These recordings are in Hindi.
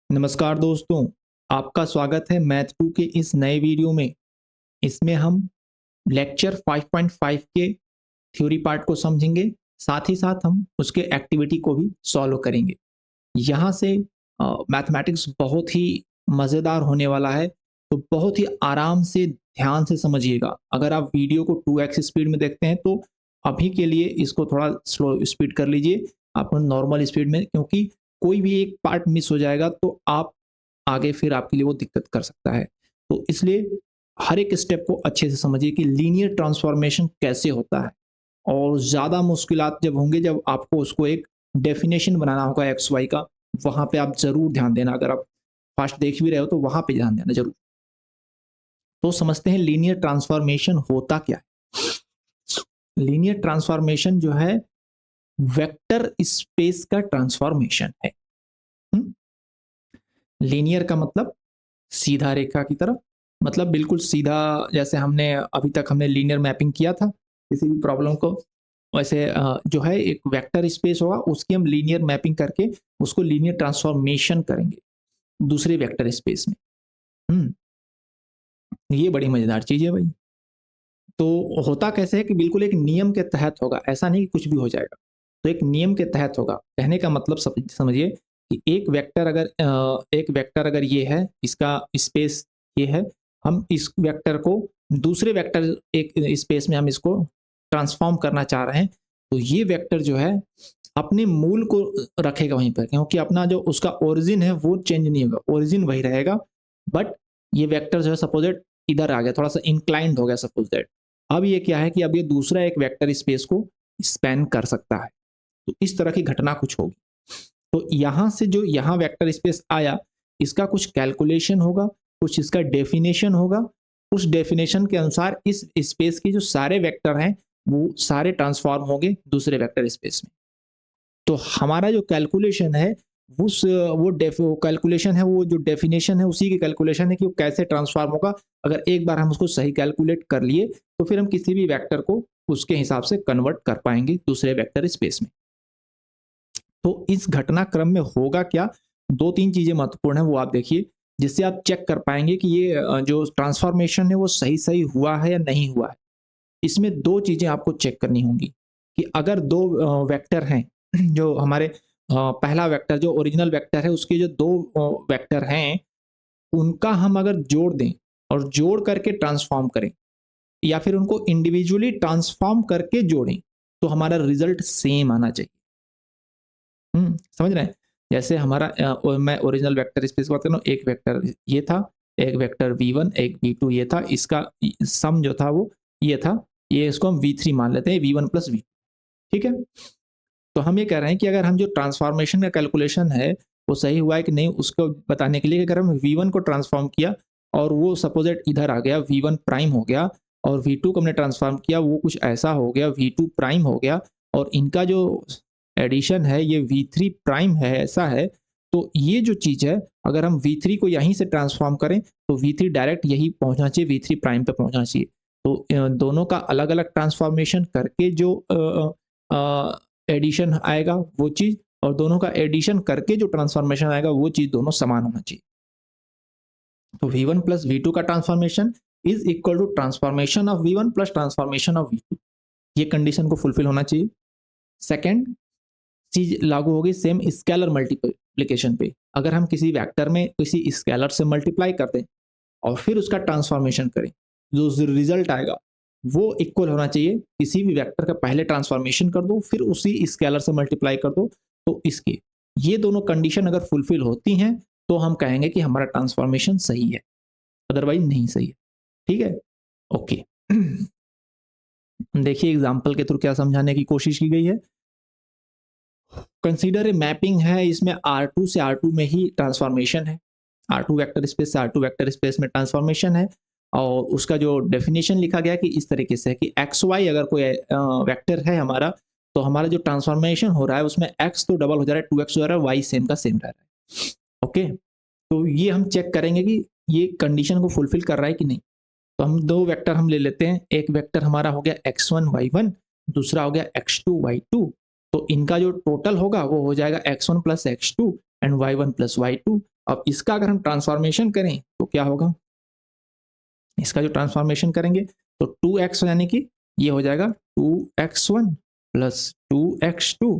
नमस्कार दोस्तों, आपका स्वागत है मैथ 2 के इस नए वीडियो में। इसमें हम लेक्चर 5.5 के थ्योरी पार्ट को समझेंगे, साथ ही साथ हम उसके एक्टिविटी को भी सॉल्व करेंगे। यहाँ से मैथमेटिक्स बहुत ही मज़ेदार होने वाला है, तो बहुत ही आराम से ध्यान से समझिएगा। अगर आप वीडियो को 2x स्पीड में देखते हैं तो अभी के लिए इसको थोड़ा स्लो स्पीड कर लीजिए, आप नॉर्मल स्पीड में, क्योंकि कोई भी एक पार्ट मिस हो जाएगा तो आप आगे फिर आपके लिए वो दिक्कत कर सकता है। तो इसलिए हर एक स्टेप को अच्छे से समझिए कि लीनियर ट्रांसफॉर्मेशन कैसे होता है, और ज़्यादा मुश्किलात जब होंगे जब आपको उसको एक डेफिनेशन बनाना होगा एक्स वाई का, वहाँ पे आप ज़रूर ध्यान देना। अगर आप फास्ट देख भी रहे हो तो वहाँ पे ध्यान देना ज़रूर। तो समझते हैं लीनियर ट्रांसफॉर्मेशन होता क्या है। लीनियर ट्रांसफॉर्मेशन जो है वेक्टर स्पेस का ट्रांसफॉर्मेशन है। लीनियर का मतलब सीधा रेखा की तरफ, मतलब बिल्कुल सीधा, जैसे हमने अभी तक हमने लीनियर मैपिंग किया था किसी भी प्रॉब्लम को, वैसे जो है एक वेक्टर स्पेस होगा, उसकी हम लीनियर मैपिंग करके उसको लीनियर ट्रांसफॉर्मेशन करेंगे दूसरे वेक्टर स्पेस में। ये बड़ी मजेदार चीज है भाई। तो होता कैसे है कि बिल्कुल एक नियम के तहत होगा, ऐसा नहीं कि कुछ भी हो जाएगा। तो एक नियम के तहत होगा, कहने का मतलब समझिए कि एक वेक्टर अगर ये है, इसका स्पेस ये है, हम इस वेक्टर को दूसरे वेक्टर एक स्पेस में हम इसको ट्रांसफॉर्म करना चाह रहे हैं, तो ये वेक्टर जो है अपने मूल को रखेगा वहीं पर, क्योंकि अपना जो उसका ओरिजिन है वो चेंज नहीं होगा, ओरिजिन वही रहेगा। बट ये वेक्टर जो है सपोजेट इधर आ गया, थोड़ा सा इंक्लाइंड हो गया सपोज दैट। अब ये क्या है कि अब ये दूसरा एक वेक्टर स्पेस को स्पैन कर सकता है, तो इस तरह की घटना कुछ होगी। तो यहाँ से जो यहाँ वेक्टर स्पेस आया, इसका कुछ कैलकुलेशन होगा, कुछ इसका डेफिनेशन होगा। उस डेफिनेशन के अनुसार इस स्पेस के जो सारे वेक्टर हैं वो सारे ट्रांसफॉर्म होंगे दूसरे वेक्टर स्पेस में। तो हमारा जो कैलकुलेशन है उस वो कैलकुलेशन है, वो जो डेफिनेशन है उसी की कैलकुलेशन है कि वो कैसे ट्रांसफॉर्म होगा। अगर एक बार हम उसको सही कैलकुलेट कर लिए तो फिर हम किसी भी वेक्टर को उसके हिसाब से कन्वर्ट कर पाएंगे दूसरे वेक्टर स्पेस में। तो इस घटनाक्रम में होगा क्या, दो तीन चीजें महत्वपूर्ण है, वो आप देखिए, जिससे आप चेक कर पाएंगे कि ये जो ट्रांसफॉर्मेशन है वो सही सही हुआ है या नहीं हुआ है। इसमें दो चीजें आपको चेक करनी होंगी कि अगर दो वेक्टर हैं, जो हमारे पहला वेक्टर जो ओरिजिनल वेक्टर है उसके जो दो वेक्टर हैं, उनका हम अगर जोड़ दें और जोड़ करके ट्रांसफॉर्म करें, या फिर उनको इंडिविजुअली ट्रांसफॉर्म करके जोड़ें, तो हमारा रिजल्ट सेम आना चाहिए। समझ रहे हैं? जैसे हमारा मैं ओरिजिनल वेक्टर स्पेस की बात कर रहा हूँ, एक वेक्टर ये था, एक वेक्टर v1, एक v2 ये था, इसका सम जो था वो ये था, ये इसको हम v3 मान लेते हैं, v1 प्लस v2। ठीक है? तो हम ये कह रहे हैं कि अगर हम जो ट्रांसफॉर्मेशन का कैलकुलेशन है वो सही हुआ है कि नहीं, उसको बताने के लिए अगर हम v1 को ट्रांसफॉर्म किया और वो सपोजेट इधर आ गया, v1 प्राइम हो गया, और v2 को हमने ट्रांसफॉर्म किया, वो कुछ ऐसा हो गया, v2 प्राइम हो गया, और इनका जो एडिशन है ये v3 प्राइम है, ऐसा है, तो ये जो चीज़ है अगर हम v3 को यहीं से ट्रांसफॉर्म करें तो v3 डायरेक्ट यही पहुंचना चाहिए, v3 प्राइम पे पहुंचना चाहिए। तो दोनों का अलग अलग ट्रांसफॉर्मेशन करके जो एडिशन आएगा वो चीज़, और दोनों का एडिशन करके जो ट्रांसफॉर्मेशन आएगा वो चीज़ दोनों समान होना चाहिए। तो v1 प्लस v2 का transformation is equal to transformation of v1 plus transformation of v2, ये कंडीशन को फुलफिल होना चाहिए। सेकंड चीज लागू होगी सेम स्केलर मल्टीप्लिकेशन पे, अगर हम किसी वेक्टर में किसी स्केलर से मल्टीप्लाई कर दें और फिर उसका ट्रांसफॉर्मेशन करें, जो रिजल्ट आएगा वो इक्वल होना चाहिए, किसी भी वेक्टर का पहले ट्रांसफॉर्मेशन कर दो फिर उसी स्केलर से मल्टीप्लाई कर दो, तो इसके ये दोनों कंडीशन अगर फुलफिल होती हैं तो हम कहेंगे कि हमारा ट्रांसफॉर्मेशन सही है, अदरवाइज नहीं सही है। ठीक है, ओके। देखिए एग्जाम्पल के थ्रू क्या समझाने की कोशिश की गई है। कंसीडर ए मैपिंग है, इसमें R2 से R2 में ही ट्रांसफॉर्मेशन है, R2 वेक्टर स्पेस से R2 वेक्टर स्पेस में ट्रांसफॉर्मेशन है, और उसका जो डेफिनेशन लिखा गया कि इस तरीके से है कि एक्स वाई अगर कोई वेक्टर है हमारा, तो हमारा जो ट्रांसफॉर्मेशन हो रहा है उसमें एक्स तो डबल हो जा रहा है, 2x हो रहा है, वाई सेम का सेम रह रहा है। ओके, तो ये हम चेक करेंगे कि ये कंडीशन को फुलफिल कर रहा है कि नहीं। तो हम दो वेक्टर हम ले लेते हैं, एक वेक्टर हमारा हो गया x1 y1, दूसरा हो गया x2 y2। तो इनका जो टोटल होगा वो हो जाएगा x1 plus x2 and y1 plus y2। अब इसका अगर हम ट्रांसफॉर्मेशन करें तो क्या होगा, इसका जो ट्रांसफॉर्मेशन करेंगे तो 2x यानी कि ये हो जाएगा 2x1 plus 2x2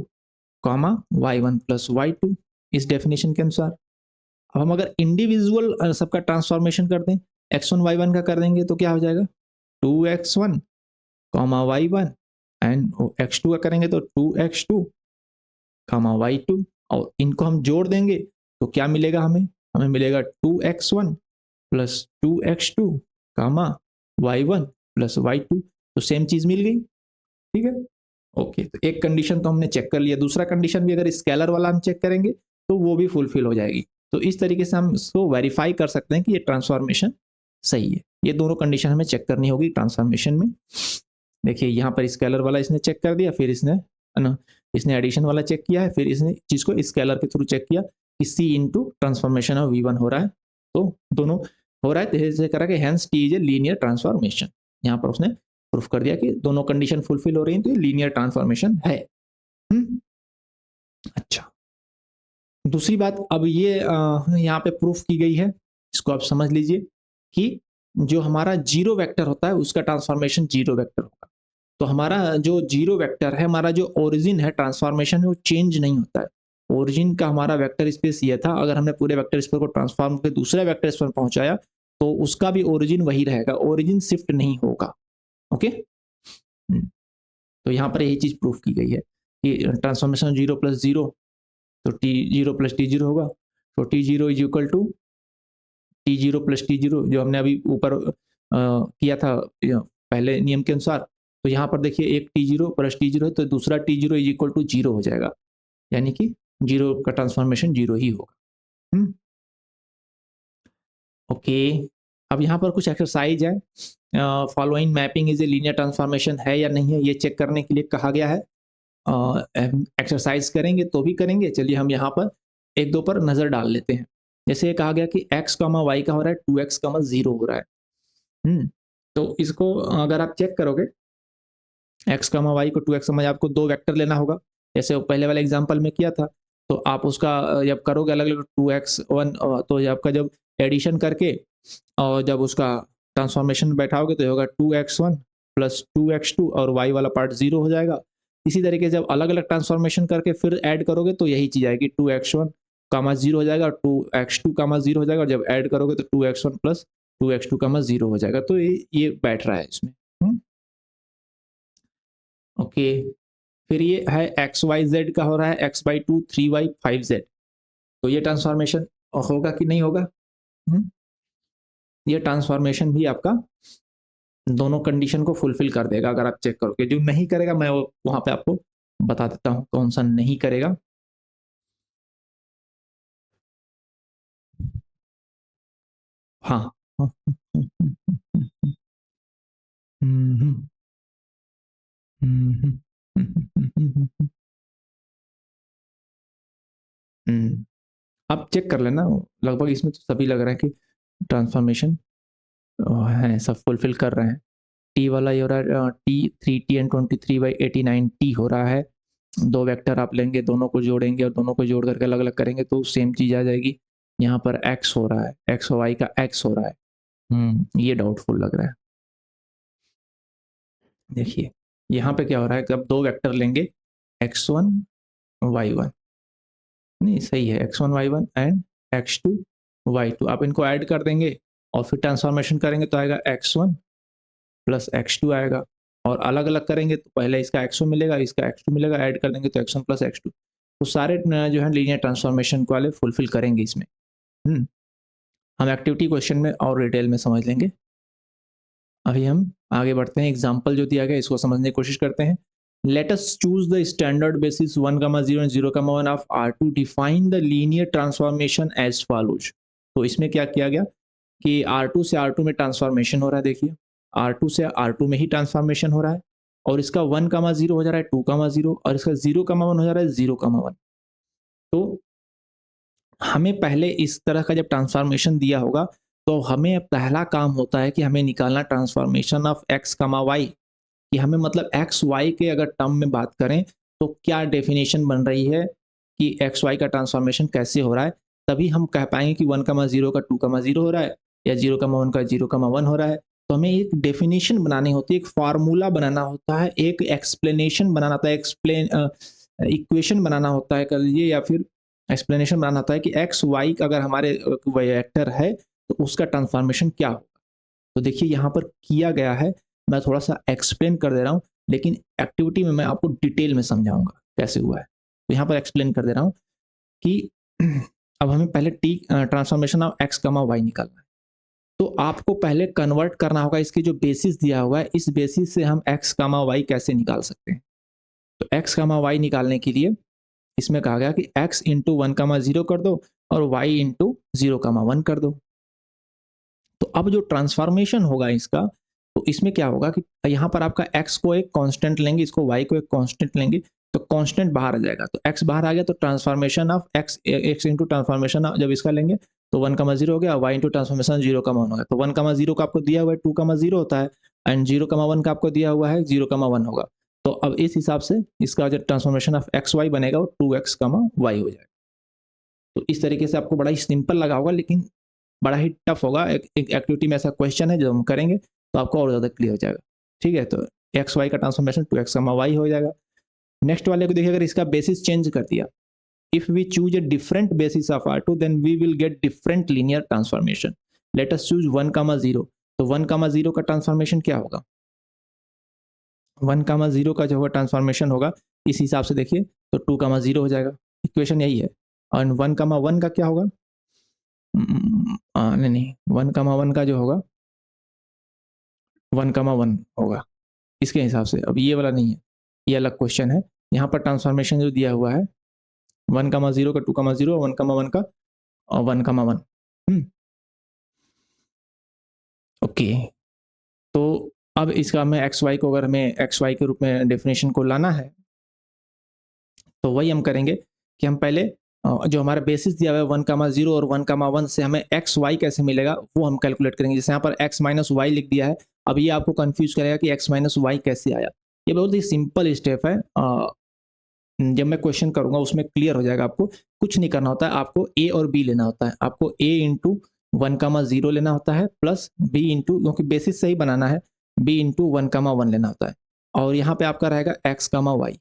comma y1 plus y2 इस डेफिनेशन के अनुसार। अब हम अगर इंडिविजुअल सबका ट्रांसफॉर्मेशन कर दें, x1 y1 का कर देंगे तो क्या हो जाएगा 2x1 comma y1 and x2 का करेंगे तो 2x2 कॉमा y2 और इनको हम जोड़ देंगे तो क्या मिलेगा हमें, हमें मिलेगा 2x1 प्लस 2x2 कामा y1 प्लस y2 तो सेम चीज मिल गई। ठीक है, ओके, तो एक कंडीशन तो हमने चेक कर लिया, दूसरा कंडीशन भी अगर स्केलर वाला हम चेक करेंगे तो वो भी फुलफिल हो जाएगी। तो इस तरीके से हम इसको वेरीफाई कर सकते हैं कि ये ट्रांसफॉर्मेशन सही है। ये दोनों कंडीशन हमें चेक करनी होगी ट्रांसफॉर्मेशन में। देखिए यहाँ पर स्केलर वाला इसने चेक कर दिया, फिर इसने ना इसने एडिशन वाला चेक किया है, फिर इसने चीज को स्केलर के थ्रू चेक किया कि सी इंटू ट्रांसफॉर्मेशन ऑफ V1 हो रहा है, तो दोनों हो रहा है, तो करा कि hence T is a linear transformation. यहाँ पर उसने प्रूफ कर दिया कि दोनों कंडीशन फुलफिल हो रही हैं तो ये लीनियर ट्रांसफॉर्मेशन है। अच्छा, दूसरी बात अब ये यहाँ पे प्रूफ की गई है, इसको आप समझ लीजिए कि जो हमारा जीरो वेक्टर होता है उसका ट्रांसफॉर्मेशन जीरो वेक्टर होगा। तो हमारा जो जीरो वेक्टर है, हमारा जो ओरिजिन है ट्रांसफॉर्मेशन में वो चेंज नहीं होता है। ओरिजिन का हमारा वेक्टर स्पेस ये था, अगर हमने पूरे वेक्टर स्पेस को ट्रांसफॉर्म करके दूसरे वेक्टर स्पेस में पहुंचाया तो उसका भी ओरिजिन वही रहेगा, ओरिजिन शिफ्ट नहीं होगा। ओके, तो यहाँ पर यही चीज प्रूफ की गई है कि ट्रांसफॉर्मेशन जीरो प्लस जीरो तो T zero plus T zero होगा, तो T zero is equal to T zero plus T zero जो हमने अभी ऊपर किया था पहले नियम के अनुसार। तो यहाँ पर देखिए एक T zero plus T zero है तो दूसरा T zero is equal to zero हो जाएगा, यानी कि जीरो का ट्रांसफॉर्मेशन जीरो ही होगा। ओके, अब यहाँ पर कुछ एक्सरसाइज है, following mapping is a linear transformation है या नहीं है ये चेक करने के लिए कहा गया है। एक्सरसाइज करेंगे तो भी करेंगे, चलिए हम यहाँ पर एक दो पर नजर डाल लेते हैं। जैसे कहा गया कि x, y का हो रहा है 2x, 0 हो रहा है। तो इसको अगर आप चेक करोगे x, y को 2x, आपको दो वेक्टर लेना होगा, जैसे पहले वाले एग्जांपल में किया था। तो आप उसका जब करोगे अलग अलग 2x1 तो आपका जब एडिशन करके और जब उसका ट्रांसफॉर्मेशन बैठाओगे तो होगा 2x1 प्लस 2x2 और y वाला पार्ट 0 हो जाएगा। इसी तरीके से जब अलग अलग ट्रांसफॉर्मेशन करके फिर ऐड करोगे तो यही चीज आएगी 2x1 कामा 0 हो जाएगा, 2x2 कामा 0 हो जाएगा, और जब ऐड करोगे तो 2x1 प्लस 2x2 कामा 0 हो जाएगा। तो ये बैठ रहा है इसमें। ओके, फिर ये है एक्स वाई जेड का हो रहा है x/2 3y 5z, तो ये ट्रांसफॉर्मेशन होगा कि नहीं होगा। ये ट्रांसफॉर्मेशन भी आपका दोनों कंडीशन को फुलफिल कर देगा अगर आप चेक करोगे। जो नहीं करेगा मैं वहां पे आपको बता देता हूं कौन सा नहीं करेगा। हाँ, आप चेक कर लेना, लगभग इसमें तो सभी लग रहा है कि ट्रांसफॉर्मेशन है, सब फुलफिल कर रहे हैं। टी वाला ये हो रहा है T3T and 23/89 हो रहा है। दो वेक्टर आप लेंगे, दोनों को जोड़ेंगे और दोनों को जोड़ करके अलग अलग करेंगे तो सेम चीज आ जाएगी। यहाँ पर x हो रहा है, x और y का x हो रहा है। ये डाउटफुल लग रहा है। देखिए यहाँ पे क्या हो रहा है, जब दो वेक्टर लेंगे x1 y1, नहीं सही है, x1 y1 and x2 y2, आप इनको ऐड कर देंगे और फिर ट्रांसफॉर्मेशन करेंगे तो आएगा x1 प्लस x2 आएगा, और अलग अलग करेंगे तो पहले इसका x1 मिलेगा, इसका x2 मिलेगा, ऐड कर देंगे तो x1 प्लस x2। तो सारे जो है लीनियर ट्रांसफॉर्मेशन वाले फुलफिल करेंगे इसमें। हम एक्टिविटी क्वेश्चन में और डिटेल में समझ लेंगे। अभी हम आगे बढ़ते हैं, एग्जाम्पल जो दिया गया इसको समझने की कोशिश करते हैं। Let us choose the standard basis 1, 0 and 0, 1 of R2, define the linear transformation as follows। तो इसमें क्या किया गया कि R2 से R2 में ट्रांसफॉर्मेशन हो रहा है। देखिए R2 से R2 में ही ट्रांसफॉर्मेशन हो रहा है और इसका 1, 0 हो जा रहा है 2, 0 और इसका 0, 1 हो जा रहा है 0, 1। तो हमें पहले इस तरह का जब ट्रांसफॉर्मेशन दिया होगा तो हमें पहला काम होता है कि हमें निकालना ट्रांसफॉर्मेशन ऑफ x, y, कि हमें मतलब एक्स वाई के अगर टर्म में बात करें तो क्या डेफिनेशन बन रही है कि एक्स वाई का ट्रांसफॉर्मेशन कैसे हो रहा है, तभी हम कह पाएंगे कि 1,0 का 2,0 हो रहा है या 0,1 का 0,1 हो रहा है। तो हमें एक डेफिनेशन बनानी होती है, एक फार्मूला बनाना होता है, एक एक्सप्लेनेशन बनाना होता है, इक्वेशन बनाना होता है कर लीजिए, या फिर एक्सप्लेनेशन बनाना होता है कि एक्स वाई अगर हमारे वेक्टर है तो उसका ट्रांसफॉर्मेशन क्या होगा। तो देखिए यहाँ पर किया गया है, मैं थोड़ा सा एक्सप्लेन कर दे रहा हूँ, लेकिन एक्टिविटी में मैं आपको डिटेल में समझाऊंगा कैसे हुआ है। तो यहाँ पर एक्सप्लेन कर दे रहा हूँ कि अब हमें पहले टी ट्रांसफॉर्मेशन ऑफ एक्स कमा वाई निकालना है। तो आपको पहले कन्वर्ट करना होगा, इसकी जो बेसिस दिया हुआ है इस बेसिस से हम एक्स कमा वाई कैसे निकाल सकते हैं। तो एक्स कमा वाई निकालने के लिए इसमें कहा गया कि x इंटू 1,0 कर दो और y इंटू 0,1 कर दो। तो अब जो ट्रांसफॉर्मेशन होगा इसका, तो इसमें क्या होगा कि यहाँ पर आपका x को एक कांस्टेंट लेंगे, इसको y को एक कांस्टेंट लेंगे, तो कांस्टेंट बाहर आ जाएगा। तो x बाहर आ गया तो transformation of x into transformation जब इसका लेंगे तो 1,0 हो गया, y इंटू ट्रांसफॉर्मेशन 0,1 हो गया। तो 1,0 का आपको दिया हुआ है 2,0 होता है, एंड 0,1 का आपको दिया हुआ है 0,1 होगा। तो अब इस हिसाब से इसका जो ट्रांसफॉर्मेशन ऑफ एक्स वाई बनेगा वो 2x, y हो जाएगा। तो इस तरीके से आपको बड़ा ही सिंपल लगा होगा, लेकिन बड़ा ही टफ होगा। एक एक्टिविटी में ऐसा क्वेश्चन है जो हम करेंगे तो आपको और ज़्यादा क्लियर हो जाएगा। ठीक है, तो एक्स वाई का ट्रांसफॉर्मेशन 2x, y हो जाएगा। नेक्स्ट वाले को देखिए, अगर इसका बेसिस चेंज कर दिया, if we choose a different basis of R2 then we will get different linear transformation. Let us choose 1,0। तो 1,0 का ट्रांसफॉर्मेशन क्या होगा, 1,0 का जो होगा ट्रांसफॉर्मेशन होगा इस हिसाब से देखिए, तो 2,0 हो जाएगा। इक्वेशन यही है। और 1,1 का क्या होगा, नहीं 1,1 का जो होगा 1,1 होगा इसके हिसाब से। अब ये वाला नहीं है, ये अलग क्वेश्चन है। यहाँ पर ट्रांसफॉर्मेशन जो दिया हुआ है 1,0 का 2,0, 1,1 का 1,1। ओके, तो अब इसका हमें एक्स वाई को, अगर हमें एक्स वाई के रूप में डेफिनेशन को लाना है तो वही हम करेंगे कि हम पहले जो हमारा बेसिस दिया हुआ है 1,0 और 1,1 से हमें एक्स वाई कैसे मिलेगा वो हम कैलकुलेट करेंगे। जैसे यहाँ पर एक्स माइनस वाई लिख दिया है, अब ये आपको कंफ्यूज करेगा कि एक्स माइनस वाई कैसे आया। ये बहुत ही सिंपल स्टेप है, जब मैं क्वेश्चन करूंगा उसमें क्लियर हो जाएगा। आपको कुछ नहीं करना होता है, आपको ए और बी लेना होता है। आपको ए इंटू 1,0 लेना होता है प्लस बी इंटू, क्योंकि बेसिस से ही बनाना है, बी इंटू 1,1 लेना होता है। और यहाँ पे आपका रहेगा एक्स वाई।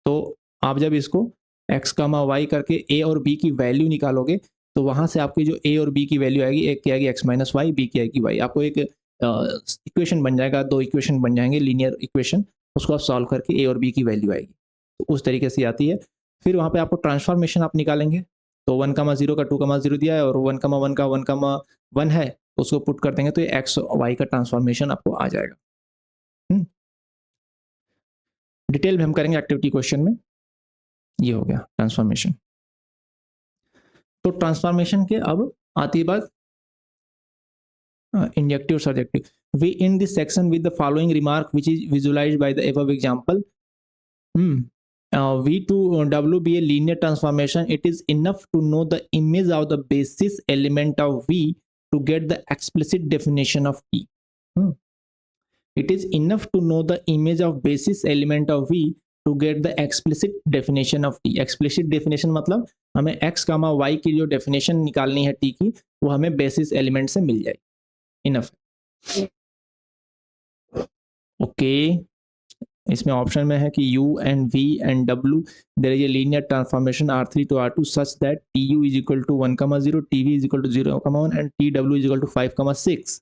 तो आप जब इसको एक्स वाई करके ए और बी की वैल्यू निकालोगे तो वहां से आपकी जो ए और बी की वैल्यू आएगी, एक की आएगी एक्स माइनस वाई, बी की आएगी वाई। आपको एक इक्वेशन बन जाएगा, दो इक्वेशन बन जाएंगे लीनियर इक्वेशन, उसको आप सॉल्व करके ए और बी की वैल्यू आएगी। तो उस तरीके से आती है। फिर वहाँ पे आपको ट्रांसफॉर्मेशन आप निकालेंगे, तो 1,0 का 2,0 दिया है और 1,1 का 1,1 है, तो उसको पुट कर देंगे तो ये एक्स वाई का ट्रांसफॉर्मेशन आपको आ जाएगा। डिटेल में हम करेंगे एक्टिविटी क्वेश्चन में। ये हो गया ट्रांसफॉर्मेशन। तो ट्रांसफॉर्मेशन के अब आती है बात inductive subjective. We in this section with the following remark which is visualised by the above example. V to W be a linear transformation, it is enough to know the image of the basis element of V to get the explicit definition of T. It is enough to know the image of basis element of V to get the explicit definition of T. Explicit definition मतलब हमें x, y की जो definition निकालनी है T की, वो हमें basis element से मिल जाएगी। Enough. Okay. इसमें ऑप्शन में है कि U and V and W there is a linear transformation R3 to R2 such that TU is equal to 1,0, TV is equal to 0,1 and TW is equal to 5,6।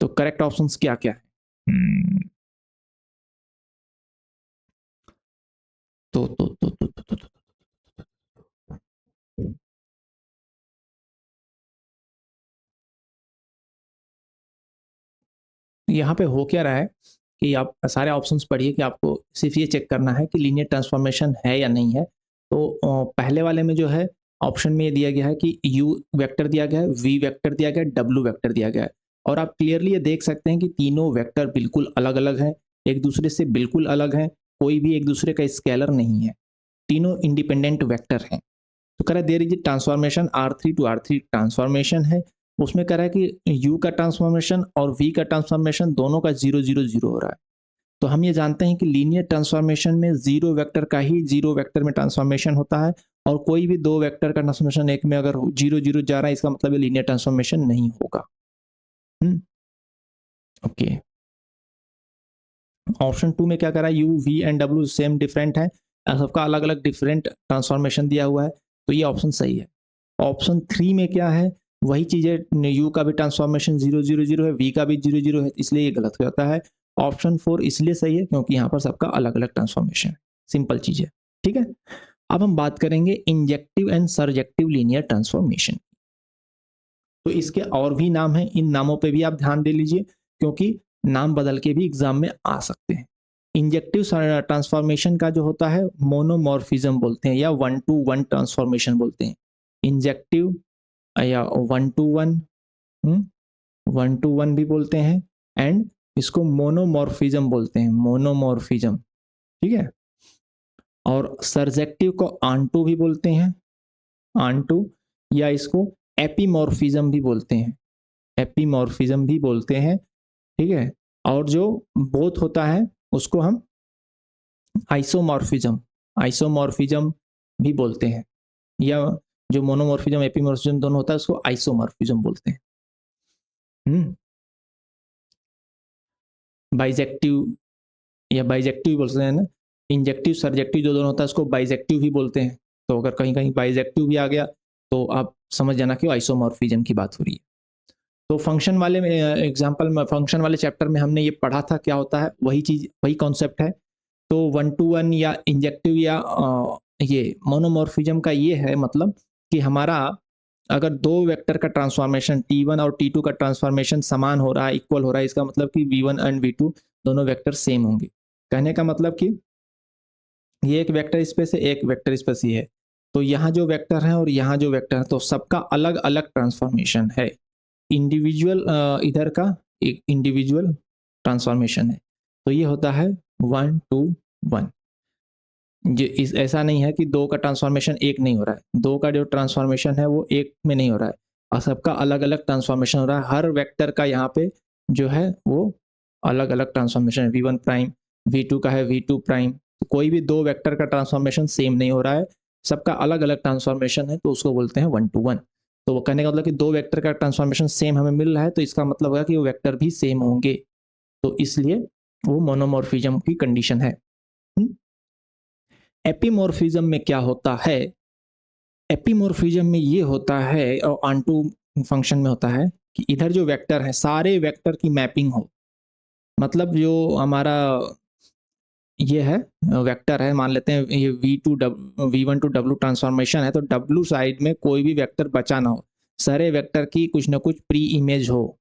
तो करेक्ट ऑप्शंस क्या क्या है? तो यहाँ पे हो क्या रहा है कि आप सारे ऑप्शंस पढ़िए कि आपको सिर्फ ये चेक करना है कि लीनियर ट्रांसफॉर्मेशन है या नहीं है। तो पहले वाले में जो है ऑप्शन में ये दिया गया है कि U वेक्टर दिया गया है, V वेक्टर दिया गया है, W वेक्टर दिया गया है, और आप क्लियरली ये देख सकते हैं कि तीनों वेक्टर बिल्कुल अलग अलग हैं, एक दूसरे से बिल्कुल अलग हैं, कोई भी एक दूसरे का स्केलर नहीं है, तीनों इंडिपेंडेंट वेक्टर हैं। तो कह रहा है there is transformation R3 to R3 transformation है, उसमें कह रहा है कि U का ट्रांसफॉर्मेशन और V का ट्रांसफॉर्मेशन दोनों का 0 0 0 हो रहा है। तो हम ये जानते हैं कि लीनियर ट्रांसफॉर्मेशन में जीरो वेक्टर का ही जीरो वेक्टर में ट्रांसफॉर्मेशन होता है और कोई भी दो वेक्टर का ट्रांसफॉर्मेशन एक में अगर 0 0 जा रहा है इसका मतलब ये लीनियर ट्रांसफॉर्मेशन नहीं होगा। ओके, ऑप्शन 2 में क्या करा, U V and W same different है, सबका अलग अलग डिफरेंट ट्रांसफॉर्मेशन दिया हुआ है, तो ये ऑप्शन सही है। ऑप्शन 3 में क्या है, वही चीजें, यू का भी ट्रांसफॉर्मेशन 0 0 0 है, वी का भी 0 0 है, इसलिए ये गलत हो जाता है। ऑप्शन 4 इसलिए सही है क्योंकि यहाँ पर सबका अलग अलग ट्रांसफॉर्मेशन है। सिंपल चीज है, ठीक है। अब हम बात करेंगे injective and surjective linear transformation. तो इसके और भी नाम हैं, इन नामों पे भी आप ध्यान दे लीजिए क्योंकि नाम बदल के भी एग्जाम में आ सकते हैं। इंजेक्टिव ट्रांसफॉर्मेशन का जो होता है मोनोमॉर्फिज्म बोलते हैं या 1 to 1 ट्रांसफॉर्मेशन बोलते हैं। इंजेक्टिव या 1 to 1, 1 to 1 भी बोलते हैं, एंड इसको मोनोमॉर्फिज्म बोलते हैं, मोनोमॉर्फिज्म, ठीक है। और सर्जेक्टिव को आंटू भी बोलते हैं, आंटू, या इसको एपीमॉर्फिज्म भी बोलते हैं, एपीमॉर्फिज्म भी बोलते हैं, ठीक है। और जो बोथ होता है उसको हम आइसोमॉर्फिज्म, आइसोमॉर्फिज्म भी बोलते हैं, या जो मोनोमॉर्फिज्म एपीमॉर्फिज्म दोनों होता है उसको आइसोमॉर्फिज्म बोलते हैं। बाइजेक्टिव या बाइजेक्टिव बोल सकते हैं ना, इंजेक्टिव सर्जेक्टिव जो दोनों होता है उसको बाइजेक्टिव भी बोलते हैं। तो अगर कहीं कहीं बाइजेक्टिव भी आ गया तो आप समझ जाना कि आइसोमॉर्फिज्म की बात हो रही है। तो फंक्शन वाले में एग्जांपल में, फंक्शन वाले चैप्टर में हमने ये पढ़ा था क्या होता है, वही चीज, वही कॉन्सेप्ट है। तो 1 to 1 या इंजेक्टिव या ये मोनोमॉर्फिज्म का ये है मतलब कि हमारा अगर दो वेक्टर का ट्रांसफॉर्मेशन T1 और T2 का ट्रांसफॉर्मेशन समान हो रहा है, इक्वल हो रहा है, इसका मतलब कि V1 एंड V2 दोनों वेक्टर सेम होंगे। कहने का मतलब कि ये एक वेक्टर स्पेस है, एक वेक्टर स्पेस ये है, तो यहाँ जो वेक्टर है और यहाँ जो वेक्टर है तो सबका अलग अलग ट्रांसफॉर्मेशन है। इंडिविजुअल इधर का एक इंडिविजुअल ट्रांसफॉर्मेशन है, तो ये होता है 1 to 1। इस ऐसा नहीं है कि दो का ट्रांसफॉर्मेशन एक नहीं हो रहा है, दो का जो ट्रांसफॉर्मेशन है वो एक में नहीं हो रहा है, और सबका अलग अलग ट्रांसफॉर्मेशन हो रहा है। हर वेक्टर का यहाँ पे जो है वो अलग अलग ट्रांसफॉर्मेशन है, V1 प्राइम, V2 का है V2 प्राइम, तो कोई भी दो वेक्टर का ट्रांसफॉर्मेशन सेम नहीं हो रहा है, सबका अलग अलग ट्रांसफॉर्मेशन है, तो उसको बोलते हैं 1 to 1। तो वो कहने का मतलब कि दो वेक्टर का ट्रांसफॉर्मेशन सेम हमें मिल रहा है तो इसका मतलब होगा कि वो वेक्टर भी सेम होंगे, तो इसलिए वो मोनोमॉर्फिज्म की कंडीशन है। एपीमॉर्फिज्म में क्या होता है, एपीमॉर्फिज्म में ये होता है और आंटू फंक्शन में होता है कि इधर जो वेक्टर है सारे वेक्टर की मैपिंग हो, मतलब जो हमारा ये है वेक्टर है, मान लेते हैं ये V1 to W ट्रांसफॉर्मेशन है, तो W साइड में कोई भी वेक्टर बचा ना हो, सारे वेक्टर की कुछ ना कुछ प्री इमेज हो,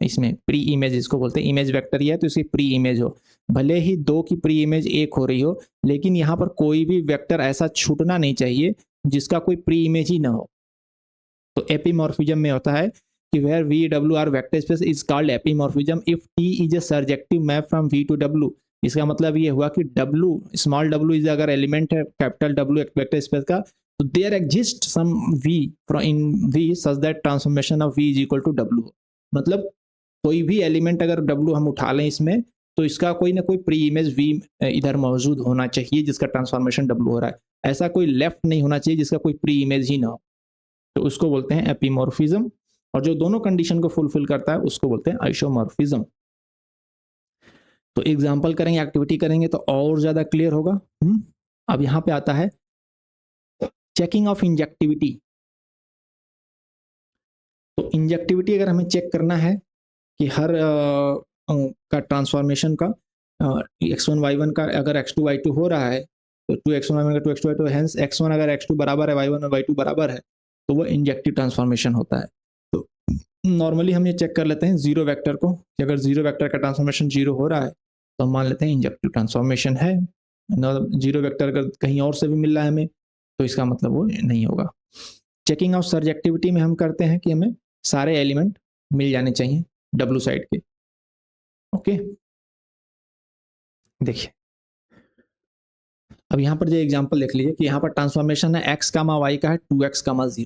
इसमें प्री इमेज इसको बोलते हैं, इमेज वेक्टर ही है तो इसकी प्री इमेज हो, भले ही दो की प्री इमेज एक हो रही हो, लेकिन यहाँ पर कोई भी वेक्टर ऐसा छूटना नहीं चाहिए जिसका कोई प्री इमेज ही ना हो। तो एपीमॉर्फिज्म में होता है कि where V W are vector space is called epimorphism if T is a surjective map from V to W. इसका मतलब ये हुआ कि डब्ल्यू, स्मॉल डब्ल्यू इज अगर एलिमेंट है कैपिटल डब्ल्यू वेक्टर स्पेस का, तो there exist some V in V such that transformation of V is equal to W. मतलब कोई भी एलिमेंट अगर डब्ल्यू हम उठा लें इसमें, तो इसका कोई ना कोई प्री इमेज वी इधर मौजूद होना चाहिए जिसका ट्रांसफॉर्मेशन डब्ल्यू हो रहा है, ऐसा कोई लेफ्ट नहीं होना चाहिए जिसका कोई प्री इमेज ही ना हो, तो उसको बोलते हैं एपीमॉर्फिज्म। और जो दोनों कंडीशन को फुलफिल करता है उसको बोलते हैं आइसोमॉर्फिज्म। तो एग्जांपल करेंगे, एक्टिविटी करेंगे तो और ज्यादा क्लियर होगा। अब यहां पे आता है चेकिंग ऑफ इंजेक्टिविटी। तो इंजेक्टिविटी अगर हमें चेक करना है कि हर का ट्रांसफॉर्मेशन का x1 y1 का अगर x2 y2 हो रहा है तो 2x1 y1 का 2x2 y2, हेंस x1 अगर x2 बराबर है y1 और y2 बराबर है तो वो इंजेक्टिव ट्रांसफॉर्मेशन होता है। तो नॉर्मली हम ये चेक कर लेते हैं जीरो वेक्टर को, कि अगर जीरो वेक्टर का ट्रांसफॉर्मेशन जीरो हो रहा है तो हम मान लेते हैं इंजेक्टिव ट्रांसफॉर्मेशन है। जीरो वेक्टर अगर कहीं और से भी मिल रहा है हमें तो इसका मतलब वो नहीं होगा। चेकिंग ऑफ सर्जेक्टिविटी में हम करते हैं कि हमें सारे एलिमेंट मिल जाने चाहिए डब्ल्यू साइड के। ओके, देखिए अब यहाँ पर जो एग्जांपल देख लीजिए कि यहाँ पर ट्रांसफॉर्मेशन है x कामा y का है 2x कामा 0।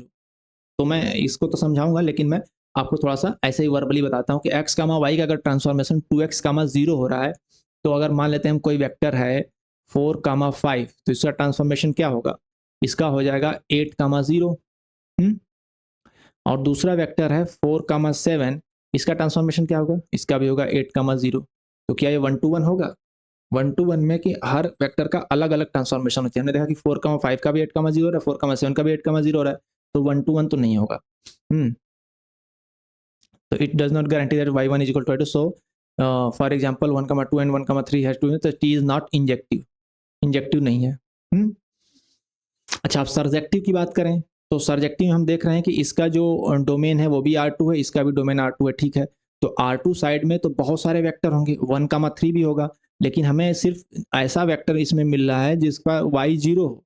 तो मैं इसको तो समझाऊंगा लेकिन मैं आपको थोड़ा सा ऐसे ही वर्बली बताता हूँ कि x कामा y का अगर ट्रांसफॉर्मेशन 2x कामा 0 हो रहा है, तो अगर मान लेते हैं हम कोई वेक्टर है 4 कामा 5, तो इसका ट्रांसफॉर्मेशन क्या होगा, इसका हो जाएगा 8,0, और दूसरा वेक्टर है 4,7, इसका ट्रांसफॉर्मेशन क्या होगा, इसका भी होगा 8,0। तो क्या ये 1 to 1 होगा, 1 to 1 में कि हर वेक्टर का अलग अलग ट्रांसफॉर्मेशन होती है। हमने देखा कि 4,5 का भी 8,0 हो रहा है, 4,7 का भी 8,0 हो रहा है, तो 1 to 1 तो नहीं होगा। तो it does not guarantee that y1 is equal to y2। So for example 1,2 and 1,3 has two, तो t is not injective, injective नहीं है। अच्छा, आप सरजेक्टिव की बात करें तो सरजेक्टिव में हम देख रहे हैं कि इसका जो डोमेन है वो भी R2 है, इसका भी डोमेन R2 है, ठीक है। तो R2 साइड में तो बहुत सारे वेक्टर होंगे, 1,3 भी होगा, लेकिन हमें सिर्फ ऐसा वेक्टर इसमें मिल रहा है जिसका y0 हो,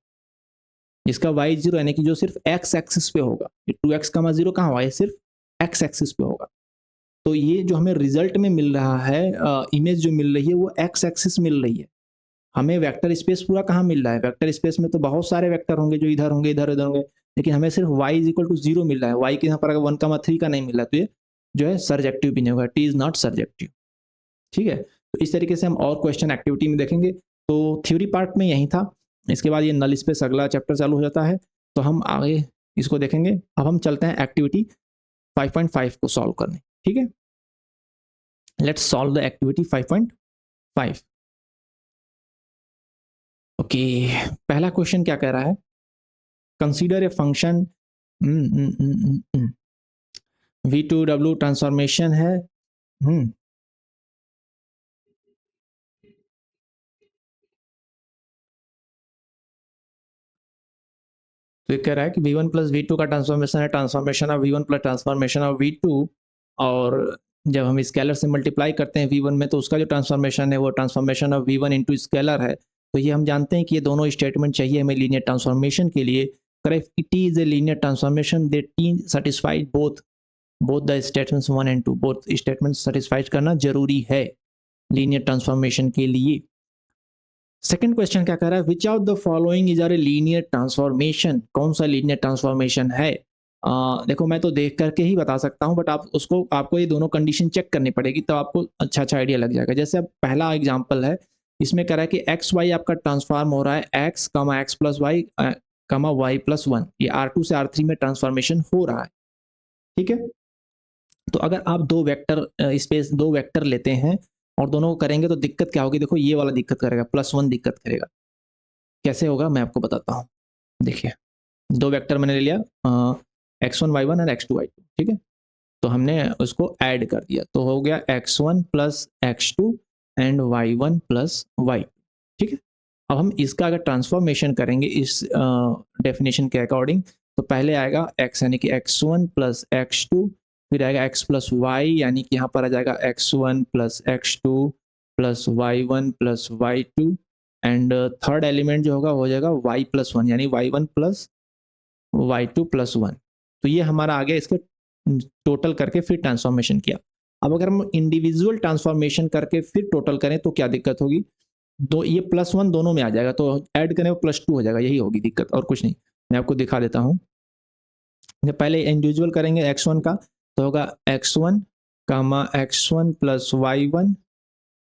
जिसका y0 यानी कि जो सिर्फ x एक्सिस पे होगा। 2x,0 कहाँ हुआ, ये सिर्फ x एक्सिस पे होगा। तो ये जो हमें रिजल्ट में मिल रहा है, इमेज जो मिल रही है वो x एक्सिस मिल रही है। हमें वेक्टर स्पेस पूरा कहाँ मिल रहा है, वेक्टर स्पेस में तो बहुत सारे वेक्टर होंगे जो इधर होंगे, इधर उधर होंगे, लेकिन हमें सिर्फ y इज इक्वल टू 0 मिल रहा है। y के यहाँ पर अगर 1,3 का नहीं मिल रहा तो ये जो है सरजेक्टिव भी नहीं होगा, टी इज नॉट सरजेक्टिव, ठीक है। तो इस तरीके से हम और क्वेश्चन एक्टिविटी में देखेंगे। तो थ्योरी पार्ट में यही था, इसके बाद ये नल स्पेस अगला चैप्टर चालू हो जाता है, तो हम आगे इसको देखेंगे। अब हम चलते हैं एक्टिविटी 5.5 को सॉल्व करने, ठीक है। Let's solve the activity 5.5। Okay, पहला क्वेश्चन क्या कह रहा है, consider a function v2w transformation है, तो ये कह रहा है कि v1 प्लस v2 का ट्रांसफॉर्मेशन है, transformation of v1 plus transformation of v2, और जब हम स्केलर से मल्टीप्लाई करते हैं v1 में तो उसका जो ट्रांसफॉर्मेशन है वो transformation of v1 into scalar है। तो ये हम जानते हैं कि ये दोनों स्टेटमेंट चाहिए हमें लीनियर ट्रांसफॉर्मेशन के लिए। Correct, it is a linear transformation that T satisfied both the statements 1 and 2, both statements satisfied करना जरूरी है लीनियर ट्रांसफॉर्मेशन के लिए। सेकंड क्वेश्चन क्या कह रहा है, which of the following is are a linear transformation, कौन सा लीनियर ट्रांसफॉर्मेशन है। देखो मैं तो देख करके ही बता सकता हूँ, बट आपको ये दोनों कंडीशन चेक करनी पड़ेगी तब आपको अच्छा आइडिया लग जाएगा। जैसे अब पहला एग्जांपल है, इसमें कह रहा है कि एक्स वाई आपका ट्रांसफॉर्म हो रहा है x comma x plus y comma y plus 1, ये R2 से R3 में ट्रांसफॉर्मेशन हो रहा है, ठीक है। तो अगर आप दो वेक्टर लेते हैं और दोनों को करेंगे तो दिक्कत क्या होगी, देखो ये वाला दिक्कत करेगा, +1 दिक्कत करेगा। कैसे होगा मैं आपको बताता हूँ। देखिए, दो वेक्टर मैंने ले लिया, x1 y1 और x2 y2, ठीक है। तो हमने उसको ऐड कर दिया तो हो गया x1 plus x2 and y1 plus y2, ठीक है। अब हम इसका अगर ट्रांसफॉर्मेशन करेंगे इस डेफिनेशन के अकॉर्डिंग, तो पहले आएगा x यानी कि x1 प्लस x2, फिर आएगा x प्लस y यानी कि यहाँ पर आ जाएगा x1 plus x2 plus y1 plus y2, and third element जो होगा हो जाएगा y प्लस 1 यानी y1 प्लस y2 प्लस 1। तो ये हमारा आ गया, इसके टोटल करके फिर ट्रांसफॉर्मेशन किया। अब अगर हम इंडिविजुअल ट्रांसफॉर्मेशन करके फिर टोटल करें तो क्या दिक्कत होगी, दो ये +1 दोनों में आ जाएगा, तो ऐड करें +2 हो जाएगा, यही होगी दिक्कत और कुछ नहीं। मैं आपको दिखा देता हूँ, पहले इंडिविजुअल करेंगे x1 का तो होगा x1 कामा x1 प्लस y1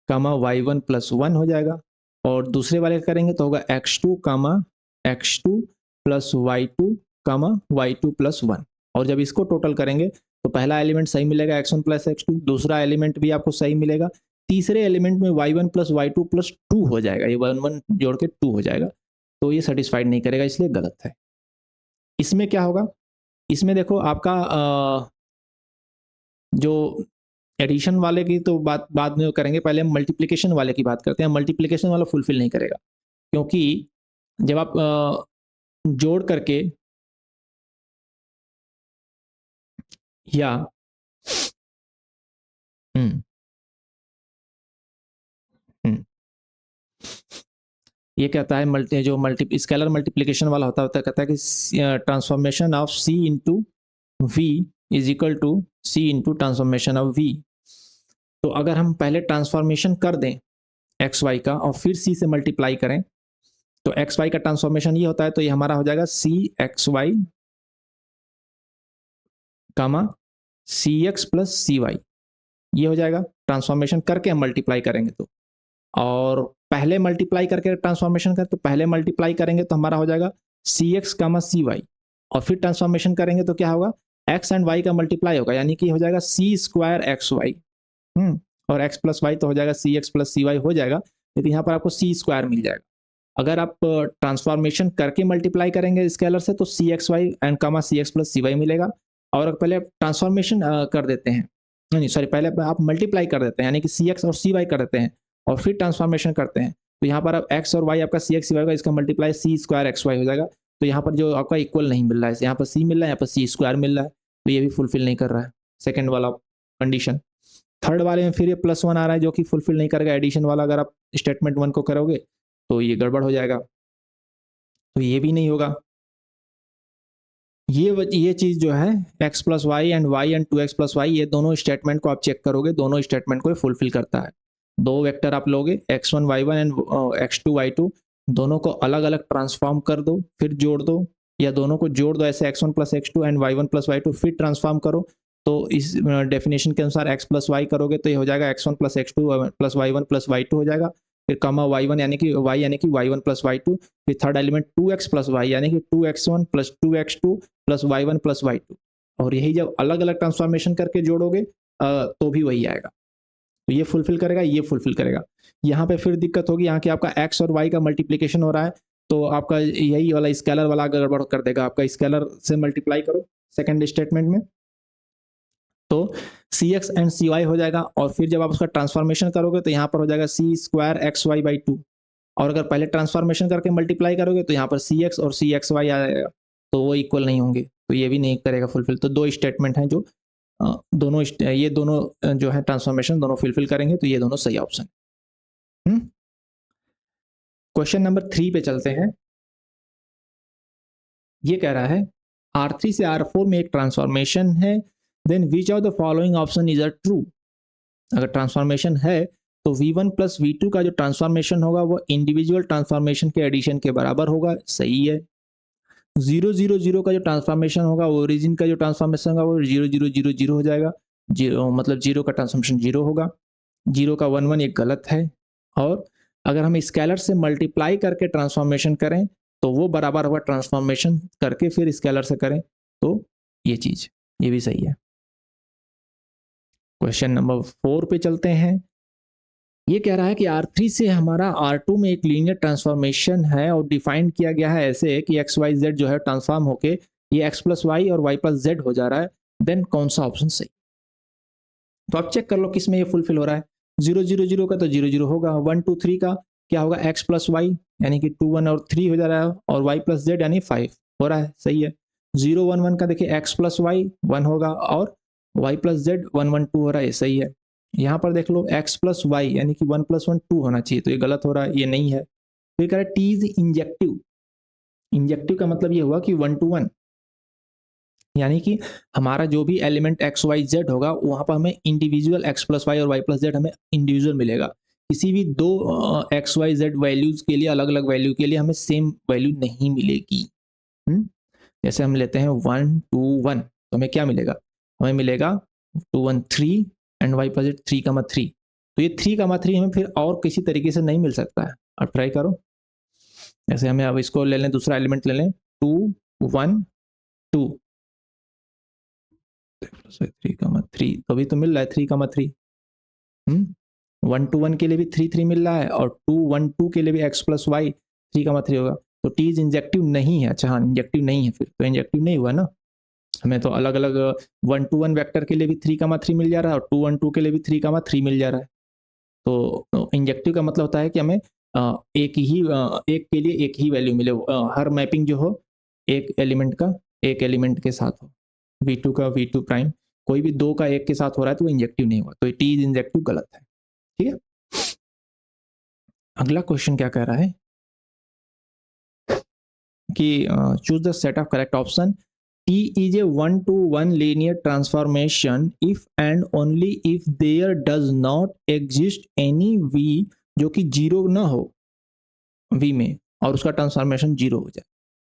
कामा y1 प्लस 1 हो जाएगा, और दूसरे वाले करेंगे तो होगा x2 कामा x2 प्लस y2 कामा y2 प्लस 1, और जब इसको टोटल करेंगे तो पहला एलिमेंट सही मिलेगा x1 प्लस x2, दूसरा एलिमेंट भी आपको सही मिलेगा, तीसरे एलिमेंट में y1 प्लस y2 प्लस 2 हो जाएगा, ये 1 1 जोड़ के 2 हो जाएगा, तो ये सेटिस्फाइड नहीं करेगा, इसलिए गलत है। इसमें क्या होगा, इसमें देखो आपका जो एडिशन वाले की तो बात बाद में करेंगे, पहले हम मल्टीप्लिकेशन वाले की बात करते हैं। मल्टीप्लिकेशन वाला फुलफिल नहीं करेगा, क्योंकि जब आप जोड़ करके या ये कहता है जो स्केलर मल्टीप्लिकेशन वाला होता है कहता है कि transformation of c into v is equal to c into transformation of v. तो अगर हम पहले ट्रांसफॉर्मेशन कर दें एक्स वाई का और फिर सी से मल्टीप्लाई करें तो एक्स वाई का ट्रांसफॉर्मेशन ये होता है, तो ये हमारा हो जाएगा सी एक्स वाई कामा C X plus C Y, ये हो जाएगा ट्रांसफॉर्मेशन करके हम मल्टीप्लाई करेंगे तो। और पहले मल्टीप्लाई करके ट्रांसफॉर्मेशन कर तो पहले मल्टीप्लाई करेंगे तो हमारा हो जाएगा सी एक्स कामा सी वाई, और फिर ट्रांसफॉर्मेशन करेंगे तो क्या होगा, एक्स एंड वाई का मल्टीप्लाई होगा, यानी कि हो जाएगा सी स्क्वायर एक्स वाई, और एक्स प्लस वाई तो हो जाएगा सी एक्स प्लस सी वाई हो जाएगा, लेकिन यहाँ पर आपको सी स्क्वायर मिल जाएगा। अगर आप ट्रांसफॉर्मेशन करके मल्टीप्लाई करेंगे स्केलर से तो C X Y and comma C X plus C Y मिलेगा, और पहले आप ट्रांसफॉर्मेशन कर देते हैं, नहीं सॉरी, पहले आप मल्टीप्लाई कर देते हैं यानी कि सी एक्स और सी वाई कर देते हैं, और फिर ट्रांसफॉर्मेशन करते हैं, तो यहाँ पर अब एक्स और वाई आपका सी एक्स सी वाई का इसका multiply C square x Y हो जाएगा, तो यहाँ पर जो आपका इक्वल नहीं मिल रहा है, यहाँ पर सी मिल रहा है, यहाँ पर सी स्क्वायर मिल रहा है, तो ये भी फुलफिल नहीं कर रहा है सेकेंड वाला कंडीशन। थर्ड वाले में फिर ये +1 आ रहा है जो कि फुलफिल नहीं करेगा एडिशन वाला, अगर आप स्टेटमेंट 1 को करोगे तो ये गड़बड़ हो जाएगा, तो ये भी नहीं होगा। ये चीज जो है x plus y and y and 2x plus y, ये दोनों स्टेटमेंट को आप चेक करोगे, दोनों स्टेटमेंट को फुलफिल करता है। दो वेक्टर आप लोगे x1 y1 and x2 y2, दोनों को अलग अलग ट्रांसफॉर्म कर दो फिर जोड़ दो, या दोनों को जोड़ दो ऐसे x1 plus x2 and y1 plus y2 फिर ट्रांसफॉर्म करो, तो इस डेफिनेशन के अनुसार x प्लस वाई करोगे तो ये हो जाएगा x1 plus x2 plus y1 plus y2 हो जाएगा, फिर कमा y1 यानी कि y1 प्लस y2, फिर third element 2x plus Y यानी कि 2x1 plus 2x2 plus y1 plus y2, और यही जब अलग अलग ट्रांसफॉर्मेशन करके जोड़ोगे तो भी वही आएगा, तो ये फुलफिल करेगा, ये फुलफिल करेगा। यहाँ पे फिर दिक्कत होगी, यहाँ की आपका x और y का मल्टीप्लीकेशन हो रहा है, तो आपका यही वाला स्केलर वाला गड़बड़ कर देगा, आपका स्केलर से मल्टीप्लाई करो सेकेंड स्टेटमेंट में, तो C x and C Y हो जाएगा, और फिर जब आप उसका ट्रांसफॉर्मेशन करोगे तो यहाँ पर हो जाएगा सी स्क्वायर एक्स वाई बाई 2, और अगर पहले ट्रांसफॉर्मेशन करके मल्टीप्लाई करोगे तो यहाँ पर सी एक्स और सी एक्स वाई आ जाएगा, तो वो इक्वल नहीं होंगे, तो ये भी नहीं करेगा फुलफिल। तो दो स्टेटमेंट हैं जो ये दोनों जो है ट्रांसफॉर्मेशन दोनों फुलफिल करेंगे, तो ये दोनों सही ऑप्शन। क्वेश्चन नंबर 3 पे चलते हैं। ये कह रहा है R3 से R4 में एक ट्रांसफॉर्मेशन है, then which of the following option is a true. अगर ट्रांसफॉर्मेशन है तो V1 प्लस V2 का जो ट्रांसफॉर्मेशन होगा वो इंडिविजुअल ट्रांसफॉर्मेशन के एडिशन के बराबर होगा, सही है। 0 0 0 का जो ट्रांसफॉर्मेशन होगा ओरिजिन का जो ट्रांसफॉर्मेशन होगा वो 0 0 0 0 हो जाएगा, मतलब 0 का ट्रांसफॉर्मेशन 0 होगा, 0 का 1 1 ये गलत है, और अगर हम स्केलर से मल्टीप्लाई करके ट्रांसफॉर्मेशन करें तो वो बराबर होगा ट्रांसफॉर्मेशन करके फिर स्केलर से करें, तो ये चीज ये भी सही है। क्वेश्चन नंबर 4 पे चलते हैं। ये कह रहा है कि R3 से हमारा R2 में एक लीनियर ट्रांसफॉर्मेशन है और डिफाइन किया गया है ऐसे कि एक्स वाई जेड जो है ट्रांसफॉर्म होके ये एक्स प्लस वाई और वाई प्लस जेड हो जा रहा है, देन कौन सा ऑप्शन सही। तो आप चेक कर लो किस में ये फुलफिल हो रहा है। 0 0 0 का तो 0 0 होगा, 1 2 3 का क्या होगा एक्स प्लस वाई यानी कि 2 1 और 3 हो जा रहा है, और वाई प्लस जेड यानी 5 हो रहा है, सही है। 0 1 1 का देखिए एक्स प्लस वाई 1 होगा और वाई प्लस जेड 1 1 2 हो रहा है, सही है। यहाँ पर देख लो x प्लस वाई यानी कि 1 + 1 2 होना चाहिए, तो ये गलत हो रहा है, ये नहीं है। तो ये कह रहा है टी इज इंजेक्टिव। इंजेक्टिव का मतलब ये हुआ कि 1 to 1 यानी कि हमारा जो भी एलिमेंट एक्स वाई जेड होगा वहां पर हमें इंडिविजुअल एक्स प्लस वाई और वाई प्लस जेड हमें इंडिविजुअल मिलेगा। किसी भी दो एक्स वाई जेड वैल्यूज के लिए अलग अलग वैल्यू के लिए हमें सेम वैल्यू नहीं मिलेगी। जैसे हम लेते हैं 1 2 1 तो हमें क्या मिलेगा, हमें मिलेगा 2 1 3 एंड वाई प्लस जेड 3 तो ये 3 हमें फिर और किसी तरीके से नहीं मिल सकता है। अब ट्राई करो, जैसे हमें अब इसको ले लें, दूसरा एलिमेंट ले लें 2 1 2 3 तो भी तो मिल रहा है 3 1 to 1 के लिए भी 3 3 मिल रहा है, और 2 1 2 के लिए भी x प्लस वाई 3 होगा, तो टी इज इंजेक्टिव नहीं है। अच्छा हाँ इंजेक्टिव नहीं है, फिर तो इंजेक्टिव नहीं हुआ ना, हमें तो अलग अलग 1 to 1 वेक्टर के लिए भी 3 मिल जा रहा है और 2 1 2 के लिए भी 3 मिल जा रहा है। तो इंजेक्टिव का मतलब होता है कि हमें एक के लिए एक ही वैल्यू मिले, हर मैपिंग जो हो एक एलिमेंट का एक एलिमेंट के साथ हो, V2 का V2 प्राइम कोई भी दो का एक के साथ हो रहा है तो वो इंजेक्टिव नहीं हुआ, तो टी इज इंजेक्टिव गलत है। ठीक है, अगला क्वेश्चन क्या कह रहा है कि choose the set of correct option. T is a 1 to 1 linear transformation if and only if there does not exist any V जो कि 0 ना हो V में और उसका ट्रांसफॉर्मेशन 0 हो जाए।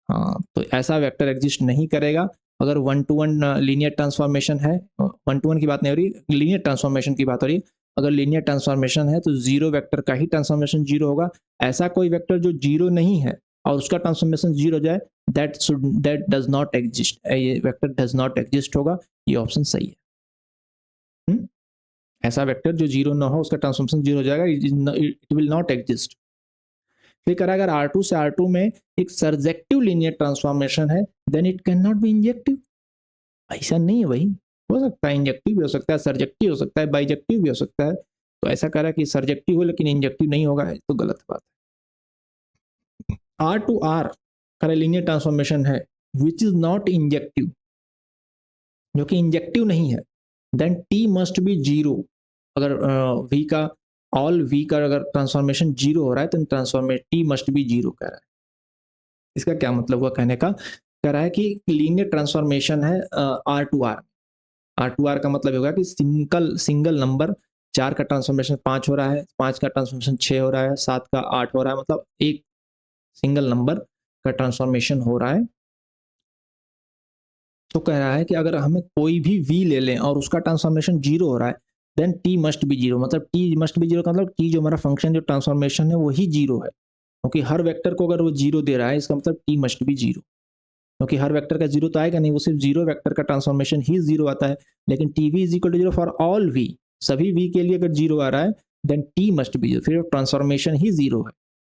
हाँ तो ऐसा वेक्टर एग्जिस्ट नहीं करेगा अगर 1 to 1 लीनियर ट्रांसफॉर्मेशन है। 1 to 1 की बात नहीं हो रही, लीनियर ट्रांसफॉर्मेशन की बात हो रही है। अगर लीनियर ट्रांसफॉर्मेशन है तो 0 वेक्टर का ही ट्रांसफॉर्मेशन 0 होगा। ऐसा कोई वेक्टर जो 0 नहीं है और उसका ट्रांसफॉर्मेशन 0 हो जाए, दैट डज नॉट एग्जिस्ट, ये वेक्टर डज नॉट एग्जिस्ट होगा, ये ऑप्शन सही है। ऐसा वेक्टर जो 0 ना हो उसका ट्रांसफॉर्मेशन 0 हो जाएगा, इट विल नॉट एग्जिस्ट। फिर कह रहा है अगर R2 से R2 में एक सर्जेक्टिव लीनियर ट्रांसफॉर्मेशन है, then it can not be injective. ऐसा नहीं है भाई, हो सकता है इंजेक्टिव भी हो सकता है, सर्जेक्टिव हो सकता है, बाइजेक्टिव भी हो सकता है। तो ऐसा कह रहा है कि सर्जेक्टिव हो लेकिन इंजेक्टिव नहीं होगा, तो गलत बात है। R to R का लीनियर ट्रांसफॉर्मेशन है विच इज नॉट इंजेक्टिव, जो कि इंजेक्टिव नहीं है, देन T मस्ट बी 0। अगर V का ऑल V का अगर ट्रांसफॉर्मेशन 0 हो रहा है तो ट्रांसफॉर्मेशन T मस्ट बी 0 कह रहा है। इसका क्या मतलब हुआ कहने का, कह रहा है कि लीनियर ट्रांसफॉर्मेशन है R to R। R to R का मतलब होगा कि सिंगल नंबर 4 का ट्रांसफॉर्मेशन 5 हो रहा है, 5 का ट्रांसफॉर्मेशन 6 हो रहा है, 7 का 8 हो रहा है, मतलब एक सिंगल नंबर का ट्रांसफॉर्मेशन हो रहा है। तो कह रहा है कि अगर हमें कोई भी V ले लें और उसका ट्रांसफॉर्मेशन 0 हो रहा है, देन T मस्ट बी 0, मतलब T मस्ट बी 0 का मतलब T जो हमारा फंक्शन जो ट्रांसफॉर्मेशन है वही 0 है, क्योंकि हर वेक्टर को अगर वो 0 दे रहा है इसका मतलब T मस्ट बी 0, क्योंकि हर वेक्टर का 0 तो आएगा नहीं, वो सिर्फ 0 वेक्टर का ट्रांसफॉर्मेशन ही 0 आता है। लेकिन TV is equal to 0 for all V, सभी V के लिए अगर 0 आ रहा है देन T मस्ट बी 0, फिर ट्रांसफॉर्मेशन ही 0 है,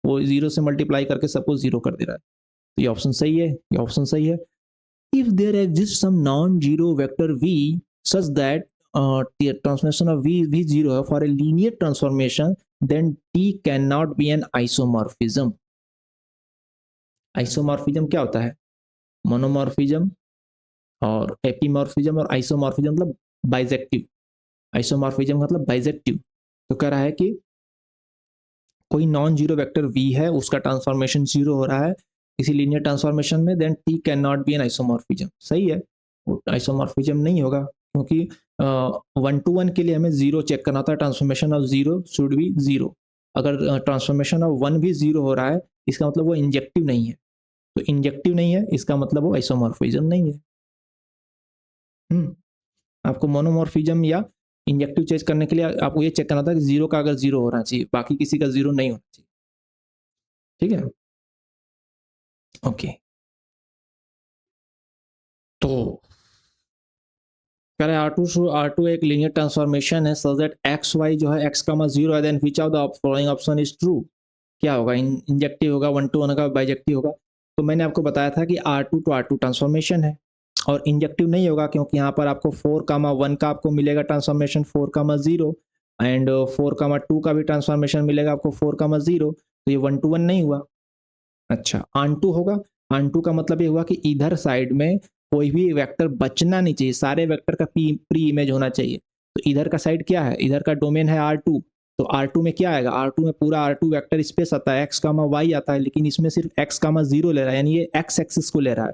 वो 0 से मल्टीप्लाई करके सबको 0 कर दे रहा है। तो ये ऑप्शन सही है, ये ऑप्शन सही है। If there exists some non-zero vector V such that the transformation of V 0 for a linear transformation, then T cannot be an isomorphism। Isomorphism क्या होता है? मोनोमॉर्फिज्म और एपीमॉर्फिज्म और आइसोमॉर्फिज्म मतलब बाइजेक्टिव। आइसोमॉर्फिज्म मतलब बाइजेक्टिव। तो कह रहा है कि कोई नॉन जीरो वेक्टर V है, उसका ट्रांसफॉर्मेशन 0 हो रहा है किसी लीनियर ट्रांसफॉर्मेशन में, then T can not be an isomorphism. सही है, आइसोमॉर्फिज्म नहीं होगा, क्योंकि 1 to 1 के लिए हमें 0 चेक करना था, ट्रांसफॉर्मेशन ऑफ 0 शुड बी 0। अगर ट्रांसफॉर्मेशन ऑफ 1 भी 0 हो रहा है इसका मतलब वो इंजेक्टिव नहीं है, तो इंजेक्टिव नहीं है इसका मतलब वो आइसोमॉर्फिज्म नहीं है। आपको मोनोमॉर्फिज्म या इंजेक्टिव चेक करने के लिए आपको ये चेक करना था कि 0 का अगर 0 होना चाहिए, बाकी किसी का 0 नहीं होना चाहिए। ठीक है, ओके। तो कह रहे हैं R2 एक लीनियर ट्रांसफॉर्मेशन है सो दैट एक्स वाई जो है x, 0 है, then which of the following option is true. क्या होगा, इंजेक्टिव होगा, 1 to 1 का बाइजेक्टिव होगा। तो मैंने आपको बताया था कि R2 to R2 ट्रांसफॉर्मेशन है और इंजेक्टिव नहीं होगा, क्योंकि यहाँ पर आपको 4, 1 का आपको मिलेगा ट्रांसफॉर्मेशन 4, 0 एंड 4, 2 का भी ट्रांसफॉर्मेशन मिलेगा आपको 4, 0, तो ये 1 to 1 नहीं हुआ। अच्छा, आंटू होगा, आंटू का मतलब ये हुआ कि इधर साइड में कोई भी वेक्टर बचना नहीं चाहिए, सारे वेक्टर का प्री इमेज होना चाहिए। तो इधर का साइड क्या है, इधर का डोमेन है R2, तो R2 में क्या आएगा, R2 में पूरा R2 वेक्टर स्पेस आता है, x, y आता है, लेकिन इसमें सिर्फ x, 0 ले रहा है, यानी ये x एक्सिस को ले रहा है,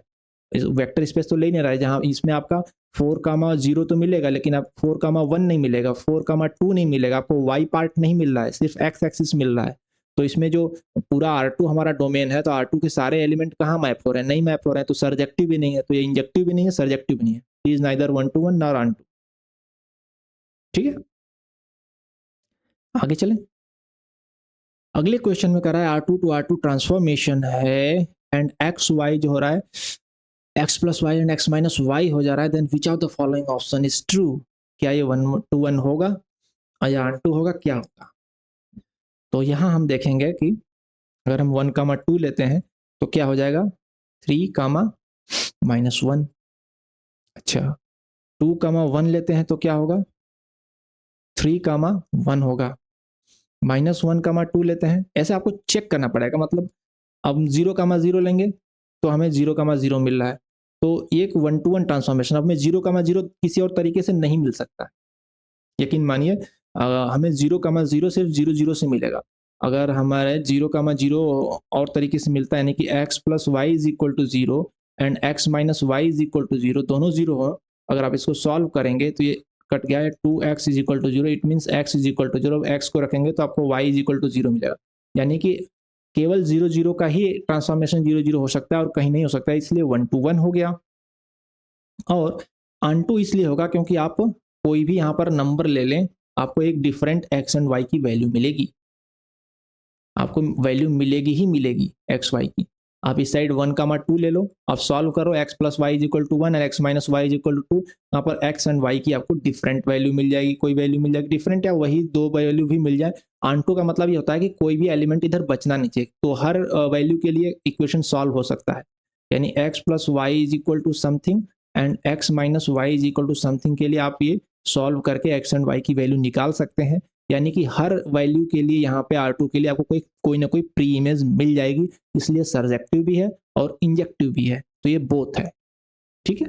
वेक्टर स्पेस तो ले नहीं रहा है। जहां इसमें आपका 4, 0 तो मिलेगा, लेकिन आप 4, 1 नहीं मिलेगा, 4, 2 नहीं मिलेगा, आपको y पार्ट नहीं मिल रहा है, सिर्फ x एक्सिस मिल रहा है। तो इसमें जो पूरा R2 हमारा डोमेन है, तो R2 के सारे एलिमेंट कहाँ मैप हो रहे हैं, नहीं मैप हो रहे हैं, तो सर्जेक्टिव भी नहीं है, तो ये इंजेक्टिव भी नहीं है, सर्जेक्टिव भी नहीं है, is neither 1 to 1 nor onto. ठीक है, आगे चलें। अगले क्वेश्चन में कह रहा है R2 to R2 ट्रांसफॉर्मेशन है एंड एक्स वाई जो हो रहा है x plus y and x minus y हो जा रहा है, then which of the following option is true. क्या ये 1 to 1 होगा या R2 होगा, क्या होगा? तो यहाँ हम देखेंगे कि अगर हम 1, 2 लेते हैं तो क्या हो जाएगा, 3, -1। अच्छा, 2, 1 लेते हैं तो क्या होगा, 3, 1 होगा। -1, 2 लेते हैं, ऐसे आपको चेक करना पड़ेगा, मतलब अब 0, 0 लेंगे तो हमें 0, 0 मिल रहा है, तो एक 1 to 1 ट्रांसफॉर्मेशन, अब में 0, 0 किसी और तरीके से नहीं मिल सकता। यकीन मानिए हमें 0, 0 सिर्फ 0, 0 से मिलेगा। अगर हमारे 0, 0 और तरीके से मिलता है, यानी कि x plus y is equal to 0 and x minus y is equal to 0, दोनों 0 हो, अगर आप इसको सॉल्व करेंगे तो ये कट गया है, 2x is equal to 0, it means x is equal to 0, x को रखेंगे तो आपको y is equal to 0 मिलेगा। यानी कि केवल 0, 0 का ही ट्रांसफॉर्मेशन 0, 0 हो सकता है और कहीं नहीं हो सकता है, इसलिए 1 to 1 हो गया। और अनटू इसलिए होगा क्योंकि आप कोई भी यहाँ पर नंबर ले लें, आपको एक डिफरेंट एक्स एंड वाई की वैल्यू मिलेगी, आपको वैल्यू मिलेगी ही मिलेगी एक्स वाई की। आप इस साइड 1, 2 ले लो, आप सॉल्व करो, x plus y is equal to 1 और x minus y is equal to 2। यहाँ पर x एंड y की आपको डिफरेंट वैल्यू मिल जाएगी, कोई वैल्यू मिल जाएगी डिफरेंट, या वही दो वैल्यू भी मिल जाए। आंटू का मतलब ये होता है कि कोई भी एलिमेंट इधर बचना नहीं चाहिए, तो हर वैल्यू के लिए इक्वेशन सॉल्व हो सकता है। यानी x plus y is equal to something and x minus y is equal to something के लिए आप ये सॉल्व करके x एंड y की वैल्यू निकाल सकते हैं। यानी कि हर वैल्यू के लिए यहाँ पे R2 के लिए आपको कोई ना कोई प्री इमेज मिल जाएगी, इसलिए सर्जेक्टिव भी है और इंजेक्टिव भी है, तो ये बोथ है। ठीक है,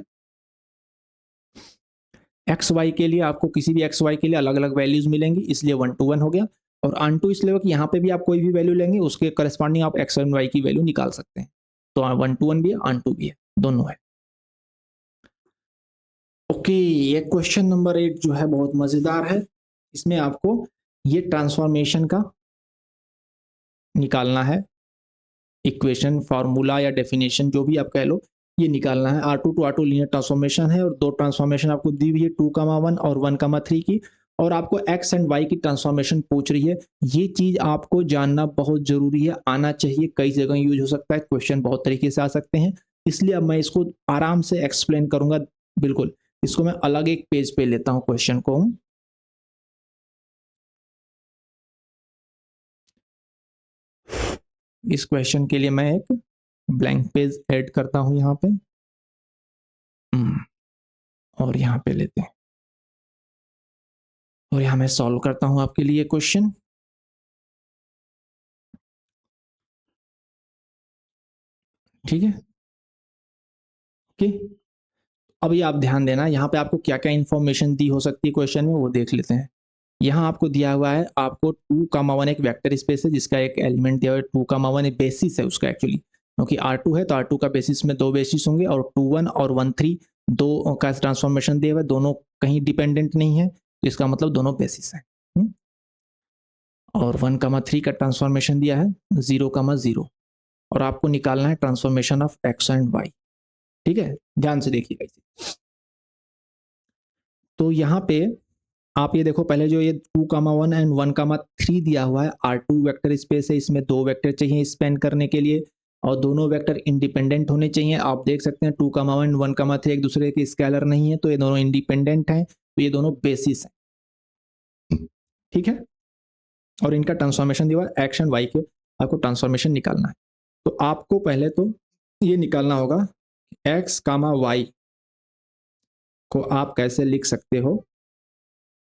एक्स वाई के लिए आपको किसी भी एक्स वाई के लिए अलग अलग वैल्यूज मिलेंगी, इसलिए 1 to 1 हो गया। और ऑन टू इसलिए कि यहाँ पे भी आप कोई भी वैल्यू लेंगे उसके करस्पॉन्डिंग आप एक्स एंड वाई की वैल्यू निकाल सकते हैं। तो 1 to 1 भी है, ऑन टू भी है, दोनों है। ओके, ये क्वेश्चन नंबर 8 जो है बहुत मजेदार है। इसमें आपको ये ट्रांसफॉर्मेशन का निकालना है, इक्वेशन, फार्मूला या डेफिनेशन जो भी आप कह लो, ये निकालना है। R2 to R2 linear transformation है और दो ट्रांसफॉर्मेशन आपको दी हुई है 2,1 और 1,3 की, और आपको x एंड y की ट्रांसफॉर्मेशन पूछ रही है। ये चीज आपको जानना बहुत जरूरी है, आना चाहिए, कई जगह यूज हो सकता है, क्वेश्चन बहुत तरीके से आ सकते हैं, इसलिए अब मैं इसको आराम से एक्सप्लेन करूंगा। बिल्कुल, इसको मैं अलग एक पेज पे लेता हूँ क्वेश्चन को। इस क्वेश्चन के लिए मैं एक ब्लैंक पेज ऐड करता हूं यहाँ पे, और यहाँ पे लेते हैं, और यहाँ मैं सॉल्व करता हूं आपके लिए क्वेश्चन। ठीक है, ओके। अब ये आप ध्यान देना, यहाँ पे आपको क्या क्या इन्फॉर्मेशन दी हो सकती है क्वेश्चन में, वो देख लेते हैं। यहाँ आपको दिया हुआ है, आपको 2,1 एक वेक्टर स्पेस है जिसका एक एलिमेंट दिया हुआ है, 2,1 एक बेसिस है उसका एक्चुअली, क्योंकि R2 है तो R2 का बेसिस में दो बेसिस होंगे, और 2,1 और 1,3 दो का ट्रांसफॉर्मेशन दिया हुआ है, दोनों कहीं डिपेंडेंट नहीं है, तो इसका मतलब दोनों बेसिस है। और 1,3 का ट्रांसफॉर्मेशन दिया है 0,0, और आपको निकालना है transformation of x and y. ठीक है, ध्यान से देखिएगा इसे। तो यहाँ पे आप ये देखो, पहले जो ये 2,1 एंड 1,3 दिया हुआ है, R2 वेक्टर स्पेस है, इसमें दो वेक्टर चाहिए स्पेन करने के लिए, और दोनों वेक्टर इंडिपेंडेंट होने चाहिए। आप देख सकते हैं 2,1 1,3 एक दूसरे के स्केलर नहीं है, तो ये दोनों इंडिपेंडेंट हैं, तो ये दोनों बेसिस हैं। ठीक है, और इनका ट्रांसफॉर्मेशन दिया हुआ है एक्स एंड वाई के, आपको ट्रांसफॉर्मेशन निकालना है। तो आपको पहले तो ये निकालना होगा एक्स कामा वाई को आप कैसे लिख सकते हो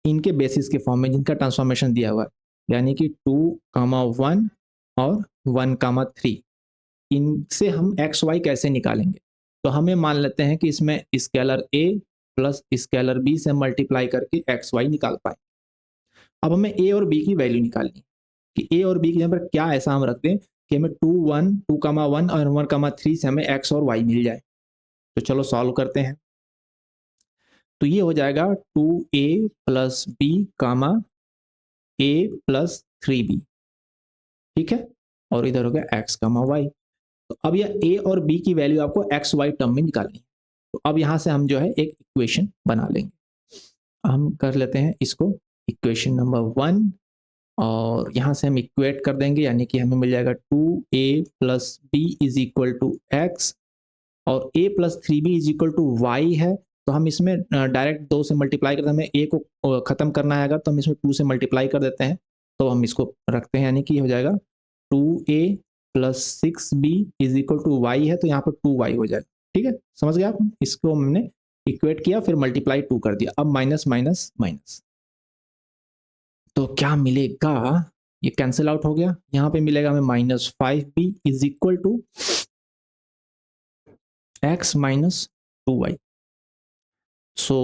इनके बेसिस के फॉर्म में जिनका ट्रांसफॉर्मेशन दिया हुआ है, यानी कि 2,1 और 1,3, इनसे हम एक्स वाई कैसे निकालेंगे। तो हमें मान लेते हैं कि इसमें स्केलर ए प्लस स्केलर बी से मल्टीप्लाई करके एक्स वाई निकाल पाए। अब हमें ए और बी की वैल्यू निकालनी, कि ए और बी के यहाँ पर क्या ऐसा हम रख दें कि हमें 2,1 और 1,3 से हमें एक्स और वाई मिल जाए। तो चलो सॉल्व करते हैं। तो ये हो जाएगा 2a plus b comma a plus 3b। ठीक है, और इधर हो गया x कामा y। तो अब यह a और b की वैल्यू आपको एक्स वाई टर्म में निकालनी है। तो अब यहां से हम जो है एक इक्वेशन बना लेंगे। हम कर लेते हैं इसको इक्वेशन नंबर 1, और यहां से हम इक्वेट कर देंगे, यानी कि हमें मिल जाएगा 2a plus b is equal to x, और a plus 3b is equal to y है। तो हम इसमें डायरेक्ट 2 से मल्टीप्लाई करते हैं, हमें a को खत्म करना है अगर, तो हम इसमें 2 से मल्टीप्लाई कर देते हैं, तो हम इसको रखते हैं, यानी कि हो जाएगा 2a plus 6b is equal to y है, तो यहाँ पर 2y हो जाएगा। ठीक है, समझ गए आप, इसको हमने इक्वेट किया, फिर मल्टीप्लाई 2 कर दिया, अब माइनस माइनस माइनस, तो क्या मिलेगा, ये कैंसिल आउट हो गया, यहाँ पे मिलेगा हमें -5b is equal to x minus 2y। So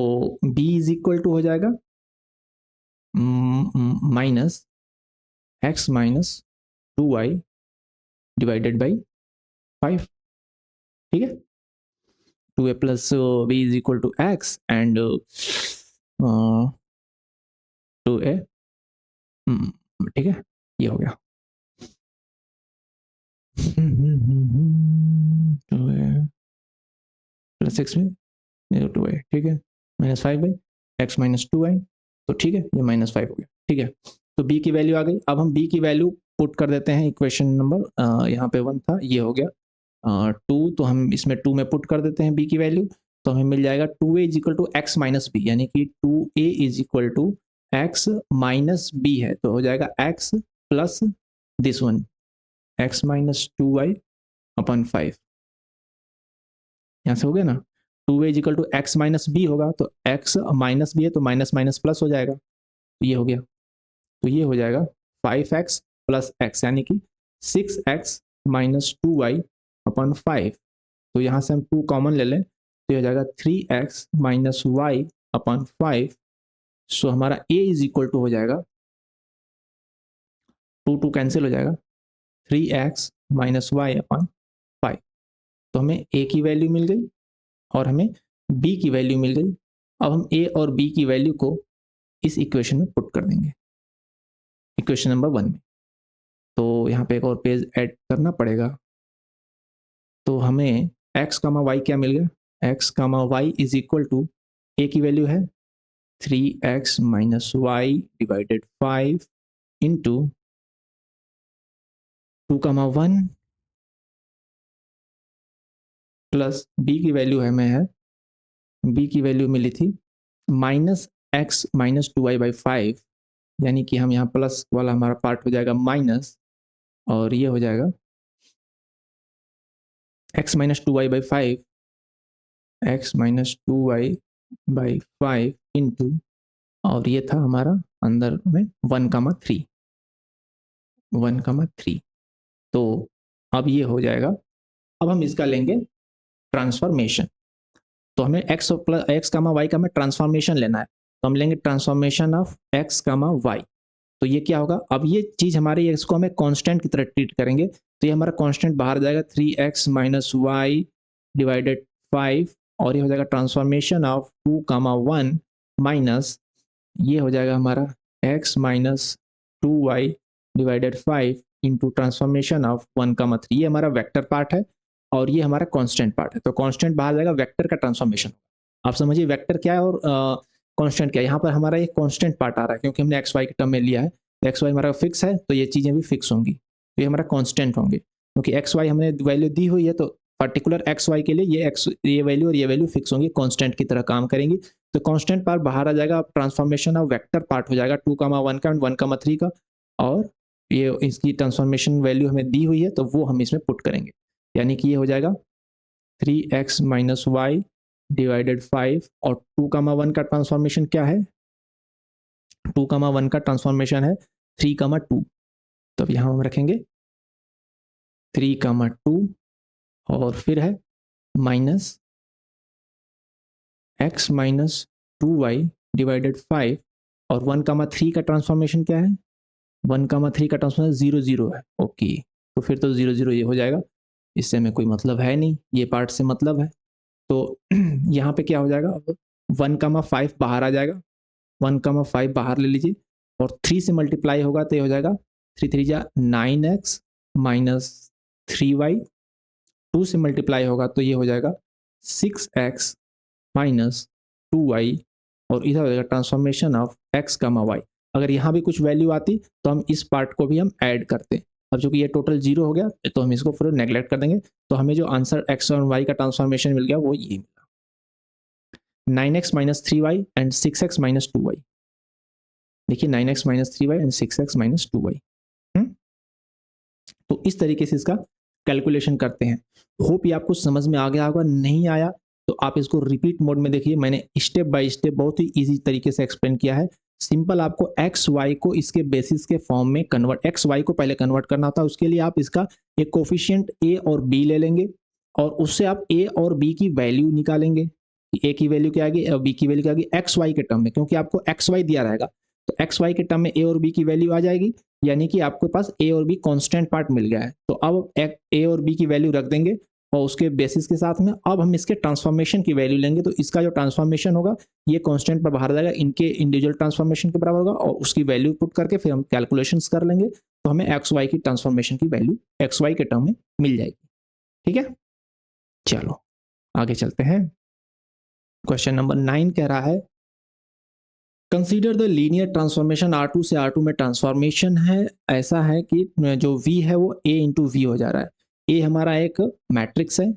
b is equal to हो जाएगा minus x minus 2y divided by 5। ठीक है, 2a प्लस b is equal to x and 2a। ठीक है, ये हो गया 2a प्लस एक्स में 2a। ठीक है, -5/x-2y, तो ठीक है, ये -5 हो गया। ठीक है, तो b की वैल्यू आ गई। अब हम b की वैल्यू पुट कर देते हैं इक्वेशन नंबर, यहाँ पे 1 था, ये हो गया 2, तो हम इसमें 2 में पुट कर देते हैं b की वैल्यू, तो हमें मिल जाएगा 2a is equal to x minus b, यानी कि 2a is equal to x minus b है, तो हो जाएगा x plus this one x minus 2y upon 5, यहाँ से हो गया ना। 2a is equal to x minus b होगा, तो x माइनस बी है तो माइनस माइनस प्लस हो जाएगा, तो ये हो गया, तो ये हो जाएगा 5x प्लस एक्स, यानी कि 6x माइनस 2y अपन 5, तो यहाँ से हम 2 कॉमन ले लें तो ये हो जाएगा 3x माइनस वाई अपन 5, सो हमारा a इज इक्वल टू हो जाएगा 2 कैंसिल हो जाएगा 3x माइनस वाई अपन 5, तो हमें a की वैल्यू मिल गई और हमें b की वैल्यू मिल गई। अब हम a और b की वैल्यू को इस इक्वेशन में पुट कर देंगे, इक्वेशन नंबर 1 में। तो यहाँ पे एक और पेज ऐड करना पड़ेगा, तो हमें x कामा वाई क्या मिल गया, x comma y is equal to a की वैल्यू है 3x minus y divided 5 into 2 comma 1 plus b की वैल्यू है b की वैल्यू मिली थी minus x minus 2y by 5, यानी कि हम यहाँ प्लस वाला हमारा पार्ट हो जाएगा माइनस, और ये हो जाएगा x minus 2y by 5, x minus 2y by 5 into, और ये था हमारा अंदर में 1,3, 1,3, तो अब ये हो जाएगा। अब हम इसका लेंगे ट्रांसफॉर्मेशन, तो हमें x plus x comma y का हमें ट्रांसफॉर्मेशन लेना है, तो हम लेंगे transformation of x comma y, तो ये क्या होगा, अब ये चीज हमारे इसको हमें कांस्टेंट की तरह ट्रीट करेंगे, तो ये हमारा कांस्टेंट बाहर जाएगा 3x माइनस वाई डिवाइडेड 5, और ये हो जाएगा ट्रांसफॉर्मेशन ऑफ 2 कामा 1 माइनस, ये हो जाएगा हमारा x minus 2y divided 5 into transformation of 1 कामा 3, ये हमारा वेक्टर पार्ट है और ये हमारा कांस्टेंट पार्ट है, तो कांस्टेंट बाहर जाएगा, वेक्टर का ट्रांसफॉर्मेशन। आप समझिए वेक्टर क्या है और कांस्टेंट क्या है, यहाँ पर हमारा एक कांस्टेंट पार्ट आ रहा है क्योंकि हमने एक्स वाई के टर्म में लिया है, एक्स वाई हमारा फिक्स है तो ये चीज़ें भी फिक्स होंगी, तो ये हमारा कांस्टेंट होंगे, क्योंकि एक्स वाई हमने वैल्यू दी हुई है, तो पर्टिकुलर एक्स वाई के लिए ये वैल्यू और ये वैल्यू फिक्स होंगी, कांस्टेंट की तरह काम करेंगी, तो कांस्टेंट पार्ट बाहर आ जाएगा, ट्रांसफॉर्मेशन ऑफ वेक्टर पार्ट हो जाएगा 2 कामा 1 का एंड 1 कामा 3 का, और ये इसकी ट्रांसफॉर्मेशन वैल्यू हमें दी हुई है तो वो हम इसमें पुट करेंगे, यानी कि ये हो जाएगा 3x माइनस वाई डिवाइडेड 5, और 2 कामा 1 का ट्रांसफॉर्मेशन क्या है, 2 कामा 1 का ट्रांसफॉर्मेशन है 3 कामा 2, तो अब यहाँ हम रखेंगे 3 कामा 2, और फिर है minus x minus 2y divided 5, और 1 कामा 3 का ट्रांसफॉर्मेशन क्या है, 1 कामा 3 का ट्रांसफॉर्मेशन 0 0 है, ओके, तो फिर तो 0 0 ये हो जाएगा, इससे हमें कोई मतलब है नहीं, ये पार्ट से मतलब है, तो यहाँ पे क्या हो जाएगा, 1 कामा 5 बाहर आ जाएगा, 1 कामा 5 बाहर ले लीजिए, और 3 से मल्टीप्लाई होगा तो ये हो जाएगा 3 3 जा 9x माइनस 3y, 2 से मल्टीप्लाई होगा तो ये हो जाएगा 6x माइनस 2y, और इधर हो जाएगा transformation of x comma y, अगर यहाँ भी कुछ वैल्यू आती तो हम इस पार्ट को भी हम ऐड करते, अब चूंकि ये टोटल 0 हो गया तो हम इसको फिर नेग्लेक्ट कर देंगे, तो हमें जो आंसर x और y का ट्रांसफॉर्मेशन मिल गया वो ये मिला 9x minus 3y and 6x minus 2y, देखिए 9x minus 3y and 6x minus 2y, तो इस तरीके से इसका कैलकुलेशन करते हैं। होप ये आपको समझ में आ गया होगा, नहीं आया तो आप इसको रिपीट मोड में देखिए, मैंने स्टेप बाय स्टेप बहुत ही इजी तरीके से एक्सप्लेन किया है, सिंपल आपको एक्स वाई को इसके बेसिस के फॉर्म में कन्वर्ट, एक्स वाई को पहले कन्वर्ट करना होता है, उसके लिए आप इसका एक कोफिशिएंट ए और बी ले लेंगे, और उससे आप ए और बी की वैल्यू निकालेंगे, ए की वैल्यू क्या आएगी और बी की वैल्यू क्या आएगी एक्स वाई के टर्म में, क्योंकि आपको एक्स वाई दिया रहेगा, तो एक्स वाई के टर्म में ए और बी की वैल्यू आ जाएगी, यानी कि आपके पास ए और बी कांस्टेंट पार्ट मिल गया है, तो अब ए और बी की वैल्यू रख देंगे, और उसके बेसिस के साथ में अब हम इसके ट्रांसफॉर्मेशन की वैल्यू लेंगे, तो इसका जो ट्रांसफॉर्मेशन होगा ये कांस्टेंट पर बाहर जाएगा, इनके इंडिविजुअल ट्रांसफॉर्मेशन के बराबर होगा, और उसकी वैल्यू पुट करके फिर हम कैलकुलेशंस कर लेंगे, तो हमें एक्स वाई की ट्रांसफॉर्मेशन की वैल्यू एक्स वाई के टर्म में मिल जाएगी, ठीक है। चलो आगे चलते हैं, क्वेश्चन नंबर 9 कह रहा है consider the linear transformation R2 से R2 में ट्रांसफॉर्मेशन है, ऐसा है कि जो V है वो A इंटू वी हो जा रहा है, ए हमारा एक मैट्रिक्स है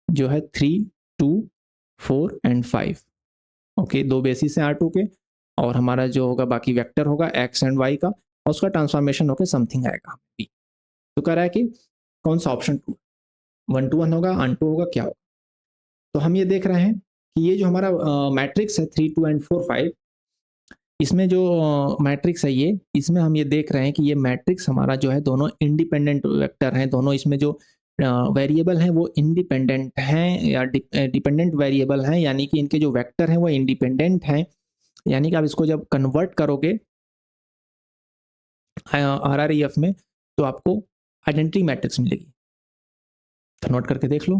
जो है 3, 2, 4 एंड 5। ओके, दो बेसिस हैं R2 के, और हमारा जो होगा बाकी वेक्टर होगा x एंड y का, और उसका ट्रांसफॉर्मेशन होकर समथिंग आएगा B। तो कह रहा है कि कौन सा ऑप्शन 2, 1 to 1 होगा, अन 2 होगा, क्या होगा। तो हम ये देख रहे हैं कि ये जो हमारा मैट्रिक्स है 3, 2 एंड 4, 5, इसमें जो मैट्रिक्स है ये, इसमें हम ये देख रहे हैं कि ये मैट्रिक्स हमारा जो है दोनों इंडिपेंडेंट वेक्टर हैं, दोनों इसमें जो वेरिएबल हैं वो इंडिपेंडेंट हैं या डिपेंडेंट वेरिएबल हैं, यानी कि इनके जो वेक्टर हैं वो इंडिपेंडेंट हैं। यानी कि आप इसको जब कन्वर्ट करोगे RREF में तो आपको आइडेंटिटी मैट्रिक्स मिलेगी। तो नोट करके देख लो,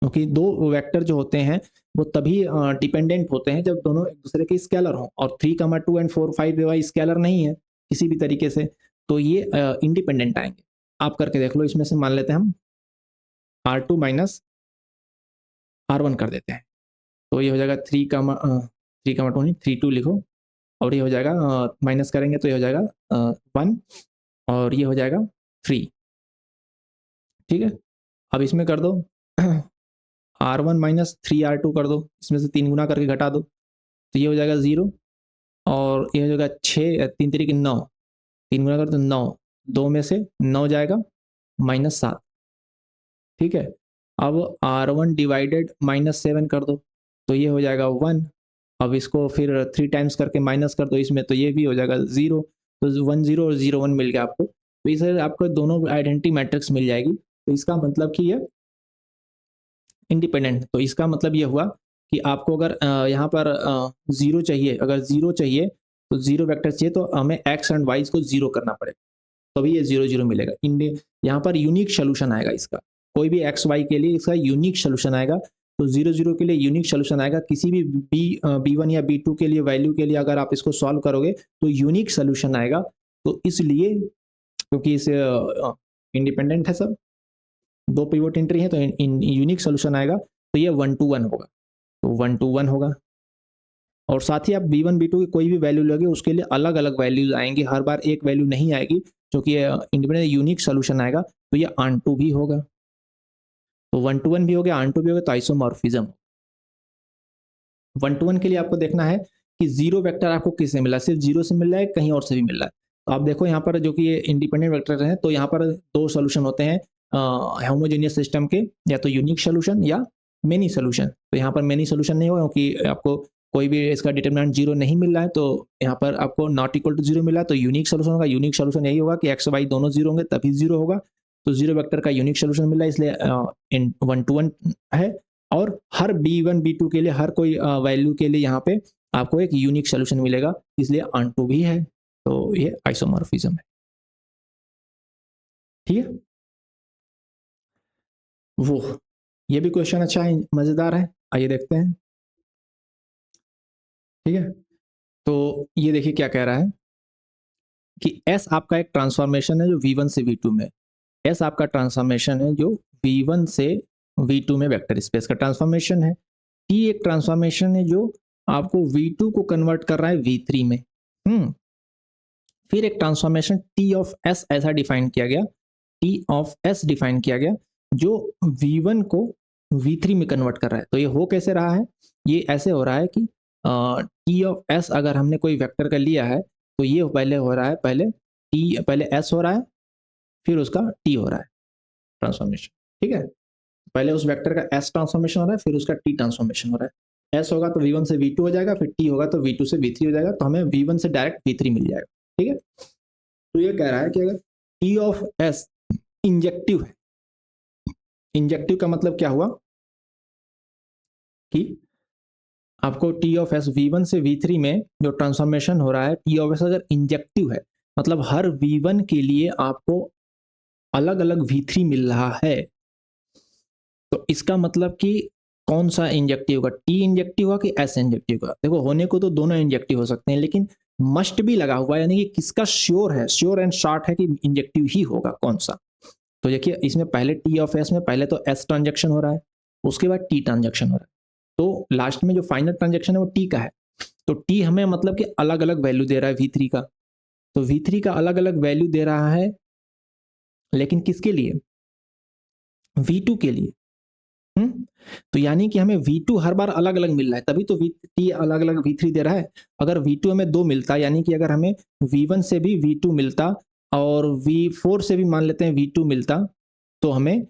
क्योंकि दो वेक्टर जो होते हैं वो तभी डिपेंडेंट होते हैं जब दोनों एक दूसरे के स्केलर हों, और 3, 2 एंड 4, 5 स्केलर नहीं है किसी भी तरीके से, तो ये इंडिपेंडेंट आएंगे। आप करके देख लो, इसमें से मान लेते हैं हम R2 माइनस R1 कर देते हैं, तो ये हो जाएगा 3, 2 नहीं 3, 2 लिखो, और ये हो जाएगा माइनस करेंगे तो ये हो जाएगा 1, और ये हो जाएगा 3। ठीक है, अब इसमें कर दो R1 माइनस 3R2 कर दो, इसमें से 3 गुना करके घटा दो, तो ये हो जाएगा 0, और ये हो जाएगा 6, 3 तरीके 9, 3 गुना कर दो 9, 2 में से 9 जाएगा -7। ठीक है, अब R1 डिवाइडेड -7 कर दो, तो ये हो जाएगा 1। अब इसको फिर 3 टाइम्स करके माइनस कर दो इसमें, तो ये भी हो जाएगा 0। तो 1 0 और 0 1 मिल गया आपको, तो इसे आपको दोनों आइडेंटिटी मैट्रिक्स मिल जाएगी। तो इसका मतलब कि ये इंडिपेंडेंट, तो इसका मतलब ये हुआ कि आपको अगर यहाँ पर 0 चाहिए, अगर 0 चाहिए तो 0 वेक्टर चाहिए, तो हमें x एंड y को 0 करना पड़ेगा, तभी ये 0 0 मिलेगा। यहाँ पर यूनिक सोल्यूशन आएगा इसका, कोई भी एक्स वाई के लिए इसका यूनिक सोल्यूशन आएगा। तो 0 0 के लिए यूनिक सोल्यूशन आएगा, किसी भी B1 या B2 के लिए वैल्यू के लिए अगर आप इसको सॉल्व करोगे तो यूनिक सोल्यूशन आएगा। तो इसलिए क्योंकि इस इंडिपेंडेंट है सब, दो पिवोट एंट्री है, तो यूनिक सोल्यूशन आएगा, तो ये 1 to 1 होगा, तो 1 to 1 होगा। और साथ ही आप B1 B2 की कोई भी वैल्यू लोगे उसके लिए अलग अलग वैल्यूज आएंगी, हर बार एक वैल्यू नहीं आएगी, क्योंकि इंडिपेंडेंट यूनिक सोल्यूशन आएगा, तो ये ऑन टू भी होगा। तो 1 to 1 भी हो गया, ऑन टू भी हो गया, तो आइसोमॉर्फिज्म। 1 to 1 के लिए आपको देखना है कि 0 वेक्टर आपको किससे मिला, सिर्फ 0 से मिल रहा है, कहीं और से भी मिल रहा है। तो आप देखो यहाँ पर जो कि ये इंडिपेंडेंट वेक्टर है, तो यहाँ पर दो सोल्यूशन होते हैं होमोजेनियस सिस्टम के, या तो यूनिक सोल्यूशन या मेनी सोल्यूशन। तो यहाँ पर मेनी सोल्यूशन नहीं होगा क्योंकि आपको कोई भी इसका डिटरमिनेंट 0 नहीं मिल रहा है, तो यहाँ पर आपको नॉट इक्वल टू 0 मिला है, तो यूनिक सोल्यूशन होगा। यूनिक सोल्यूशन यही होगा कि एक्स वाई दोनों 0 होंगे तभी 0 होगा, तो 0 वेक्टर का यूनिक सोल्यूशन मिला है, इसलिए 1 to 1 है। और हर B1 B2 के लिए हर कोई वैल्यू के लिए यहाँ पे आपको एक यूनिक सोल्यूशन मिलेगा, इसलिए ऑन टू भी है, तो ये आइसोमॉर्फिज्म है। ठीक है, वो ये भी क्वेश्चन अच्छा है, मजेदार है, आइए देखते हैं। ठीक है, तो ये देखिए क्या कह रहा है कि S आपका एक ट्रांसफॉर्मेशन है जो V1 से V2 में, S आपका ट्रांसफॉर्मेशन है जो V1 से V2 में वेक्टर स्पेस का ट्रांसफॉर्मेशन है। T एक ट्रांसफॉर्मेशन है जो आपको V2 को कन्वर्ट कर रहा है V3 में। फिर एक ट्रांसफॉर्मेशन T ऑफ S ऐसा डिफाइन किया गया, T ऑफ S डिफाइन किया गया जो V1 को V3 में कन्वर्ट कर रहा है। तो ये हो कैसे रहा है, ये ऐसे हो रहा है कि T ऑफ S अगर हमने कोई वेक्टर का लिया है तो ये पहले हो रहा है, पहले S हो रहा है, फिर उसका T हो रहा है ट्रांसफॉर्मेशन। ठीक है, पहले उस वेक्टर का S ट्रांसफॉर्मेशन हो रहा है, फिर उसका T ट्रांसफॉर्मेशन हो रहा है। S होगा तो V1 से V2 हो जाएगा, फिर T होगा तो V2 से V3 हो जाएगा, तो हमें V1 से डायरेक्ट V3 मिल जाएगा। ठीक है, तो ये कह रहा है कि अगर T ऑफ S इंजेक्टिव है, इंजेक्टिव का मतलब क्या हुआ कि आपको T ऑफ S V1 से V3 में जो ट्रांसफॉर्मेशन हो रहा है, T ऑफ S अगर इंजेक्टिव है, मतलब हर V1 के लिए आपको अलग अलग V3 मिल रहा है, तो इसका मतलब कि कौन सा इंजेक्टिव होगा, T इंजेक्टिव होगा कि S इंजेक्टिव होगा। देखो होने को तो दोनों इंजेक्टिव हो सकते हैं, लेकिन मस्ट भी लगा हुआ है, यानी कि किसका श्योर है, श्योर एंड शॉर्ट है कि इंजेक्टिव ही होगा कौन सा। तो देखिए इसमें पहले T ऑफ S में पहले तो S ट्रांजेक्शन हो रहा है, उसके बाद T ट्रांजेक्शन हो रहा है, तो लास्ट में जो फाइनल ट्रांजेक्शन है वो T का है। तो T हमें मतलब कि अलग अलग वैल्यू दे रहा है V3 का, तो V3 का अलग अलग वैल्यू दे रहा है, लेकिन किसके लिए, V2 के लिए। तो यानी कि हमें V2 हर बार अलग-अलग मिल रहा है, तभी तो T अलग-अलग V3 दे रहा है। अगर V2 हमें 2 मिलता, यानी कि अगर हमें V1 से भी V2 मिलता और V4 से भी मान लेते हैं V2 मिलता, तो हमें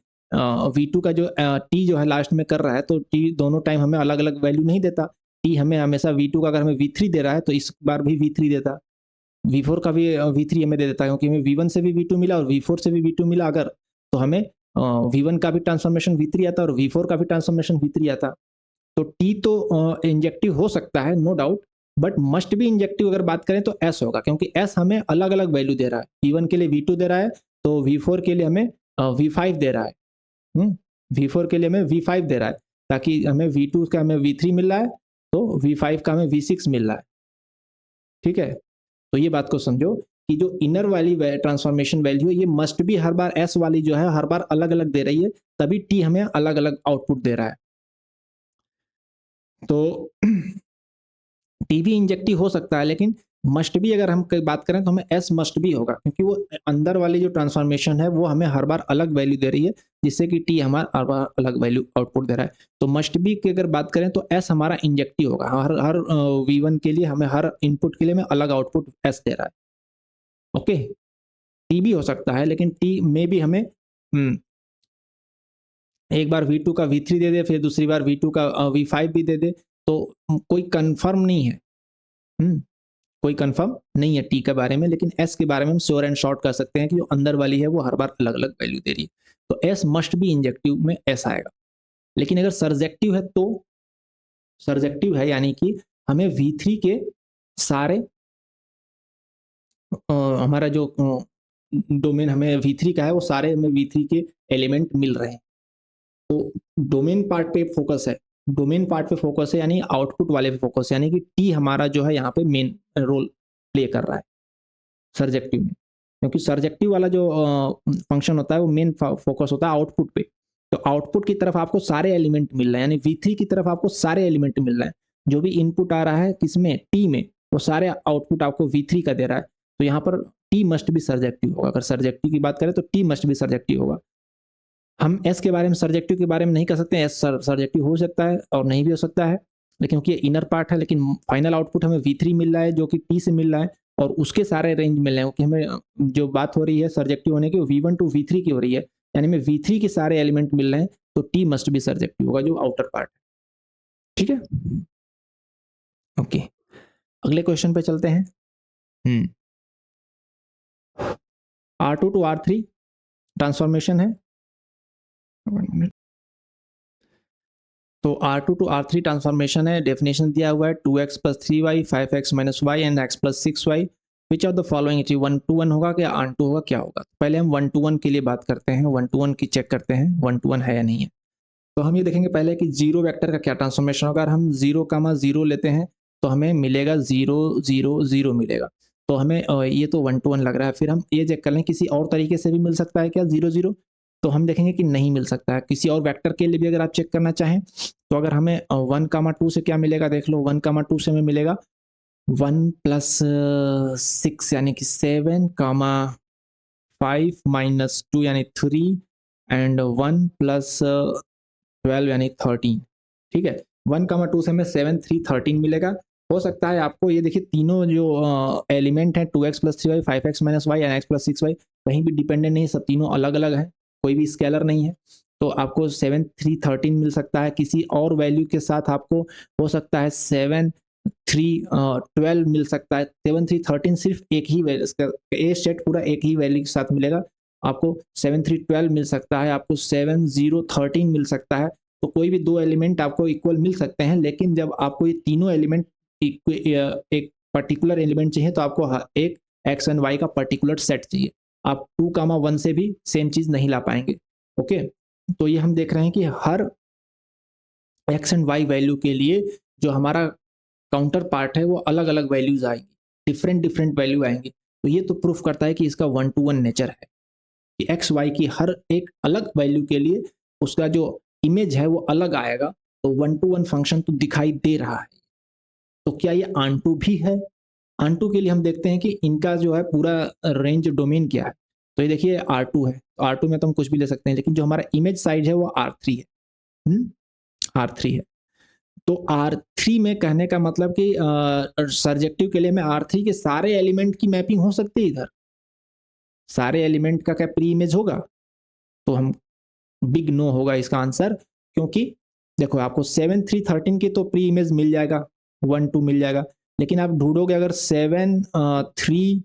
V2 का जो T जो है लास्ट में कर रहा है, तो T दोनों टाइम हमें अलग-अलग वैल्यू नहीं देता। T हमें हमेशा V2 का अगर हमें V3 दे रहा है, तो इस बार भी V3 देता। V4 का भी V3 हमें दे देता है, क्योंकि हमें V1 से भी V2 मिला और V4 से भी V2 मिला अगर, तो हमें V1 का भी ट्रांसफॉर्मेशन V3 आता और V4 का भी ट्रांसफॉर्मेशन V3 आता। तो T तो इंजेक्टिव हो सकता है, no doubt, but must be injective अगर बात करें तो S होगा, क्योंकि S हमें अलग-अलग वैल्यू दे रहा है। V1 के लिए V2 दे रहा है, तो V4 के लिए हमें V5 दे रहा है। V4 के लिए हमें V5 दे रहा है, ताकि हमें V2 का हमें V3 मिल रहा है, तो V5 का हमें V6 मिल रहा है। ठीक है? तो ये बात को समझो कि जो इनर वाली ट्रांसफॉर्मेशन वैल्यू है, ये must be her bar S वाली जो है हर बार अलग अलग दे रही है, तभी टी हमें अलग अलग आउटपुट दे रहा है। तो टी भी इंजेक्टिव हो सकता है, लेकिन मस्ट बी अगर हम बात करें तो हमें एस मस्ट बी होगा, क्योंकि वो अंदर वाली जो ट्रांसफॉर्मेशन है वो हमें हर बार अलग वैल्यू दे रही है, जिससे कि टी हमारा हर बार अलग वैल्यू आउटपुट दे रहा है। तो मस्ट बी की अगर बात करें तो एस हमारा इंजेक्टिव होगा, हर हर V1 के लिए हमें हर इनपुट के लिए हमें अलग आउटपुट एस दे रहा है। ओके, टी भी हो सकता है, लेकिन टी में भी हमें एक बार V2 का V3 दे दे, फिर दूसरी बार V2 का V5 भी दे दे, तो कोई कंफर्म नहीं है। कोई कंफर्म नहीं है टी के बारे में, लेकिन एस के बारे में हम श्योर एंड शॉर्ट कर सकते हैं कि जो अंदर वाली है वो हर बार अलग अलग वैल्यू दे रही है। तो एस मस्ट बी इंजेक्टिव में एस आएगा। लेकिन अगर सर्जेक्टिव है तो, सर्जेक्टिव है यानी कि हमें V3 के सारे हमारा जो डोमेन हमें V3 का है, वो सारे हमें V3 के एलिमेंट मिल रहे हैं। तो डोमेन पार्ट पे फोकस है, डोमेन पार्ट पे फोकस है, यानी आउटपुट वाले पे फोकस है, यानी कि टी हमारा जो है यहाँ पे मेन रोल प्ले कर रहा है सर्जेक्टिव में, क्योंकि सर्जेक्टिव वाला जो फंक्शन होता है वो मेन फोकस होता है आउटपुट पे। तो आउटपुट की तरफ आपको सारे एलिमेंट मिल रहे हैं, यानी V3 की तरफ आपको सारे एलिमेंट मिल रहे हैं। जो भी इनपुट आ रहा है किसमें, टी में, वो सारे आउटपुट आपको V3 का दे रहा है। तो यहाँ पर टी मस्ट भी सर्जेक्टिव होगा। अगर सर्जेक्टिव की बात करें तो टी मस्ट भी सर्जेक्टिव होगा। हम एस के बारे में, सर्जेक्टिव के बारे में नहीं कर सकते, एस सर्जेक्टिव हो सकता है और नहीं भी हो सकता है, लेकिन क्योंकि इनर पार्ट है, लेकिन फाइनल आउटपुट हमें V3 मिल रहा है जो कि टी से मिल रहा है, और उसके सारे रेंज मिल रहे हैं, क्योंकि हमें जो बात हो रही है सर्जेक्टिव होने की, V1 टू V3 की हो रही है, यानी हमें V3 के सारे एलिमेंट मिल रहे हैं, तो टी मस्ट भी सर्जेक्टिव होगा, जो आउटर पार्ट है। ठीक है, ओके, अगले क्वेश्चन पे चलते हैं। R2 टू R3 ट्रांसफॉर्मेशन है। तो R2 टू R3 ट्रांसफॉर्मेशन है, डेफिनेशन दिया हुआ है 2x plus 3y 5x minus y and x plus 6y, which of the following is 1 to 1 होगा क्या ऑन टू होगा, क्या होगा। पहले हम 1 to 1 के लिए बात करते हैं, 1 to 1 की चेक करते हैं 1 to 1 है या नहीं है। तो हम ये देखेंगे पहले कि जीरो वेक्टर का क्या ट्रांसफॉर्मेशन होगा। अगर हम 0, 0 लेते हैं तो हमें मिलेगा 0, 0, 0 मिलेगा। तो हमें ये तो 1 to 1 लग रहा है। फिर हम ये चेक कर लें किसी और तरीके से भी मिल सकता है क्या 0, 0, तो हम देखेंगे कि नहीं मिल सकता है। किसी और वेक्टर के लिए भी अगर आप चेक करना चाहें, तो अगर हमें 1, 2 से क्या मिलेगा देख लो, 1, 2 से हमें मिलेगा 1 प्लस 6 यानी कि 7, 5 माइनस 2 यानी 3 एंड 1 प्लस 12 यानी 13। ठीक है, 1, 2 से हमें 7, 3, 13 मिलेगा। हो सकता है आपको ये देखिए तीनों जो एलिमेंट हैं 2x plus 3y 5x minus y and x plus 6y कहीं भी डिपेंडेंट नहीं, सब तीनों अलग अलग हैं, कोई भी स्केलर नहीं है। तो आपको 7, 3, 13 मिल सकता है। किसी और वैल्यू के साथ आपको हो सकता है 7, 3, 12 मिल सकता है। 7, 3, 13 सिर्फ एक ही वैल्यू, ए सेट पूरा एक ही वैल्यू के साथ मिलेगा। आपको 7, 3, 12 मिल सकता है, आपको 7, 0, 13 मिल सकता है। तो कोई भी दो एलिमेंट आपको इक्वल मिल सकते हैं, लेकिन जब आपको ये तीनों एलिमेंट एक पर्टिकुलर एलिमेंट चाहिए तो आपको एक एक्स एंड वाई का पर्टिकुलर सेट चाहिए। आप 2, 1 से भी सेम चीज नहीं ला पाएंगे। ओके, तो ये हम देख रहे हैं कि हर एक्स एंड वाई वैल्यू के लिए जो हमारा काउंटर पार्ट है वो अलग अलग वैल्यूज आएंगी, डिफरेंट डिफरेंट वैल्यू आएंगी। तो ये तो प्रूफ करता है कि इसका 1 to 1 नेचर है कि एक्स वाई की हर एक अलग वैल्यू के लिए उसका जो इमेज है वो अलग आएगा। तो 1 to 1 फंक्शन तो दिखाई दे रहा है। तो क्या ये आंटू भी है? आंटू के लिए हम देखते हैं कि इनका जो है पूरा रेंज डोमेन क्या है। तो ये देखिए R2 है, तो R2 में तो हम कुछ भी ले सकते हैं, लेकिन जो हमारा इमेज साइज है वो R3 है, R3 है। तो R3 में कहने का मतलब कि सर्जेक्टिव के लिए मैं R3 के सारे एलिमेंट की मैपिंग हो सकती है इधर, सारे एलिमेंट का क्या प्री इमेज होगा? तो हम बिग नो होगा इसका आंसर, क्योंकि देखो आपको 7 3 13 की तो प्री इमेज मिल जाएगा, 1 2 मिल जाएगा, लेकिन आप ढूंढोगे अगर 7 3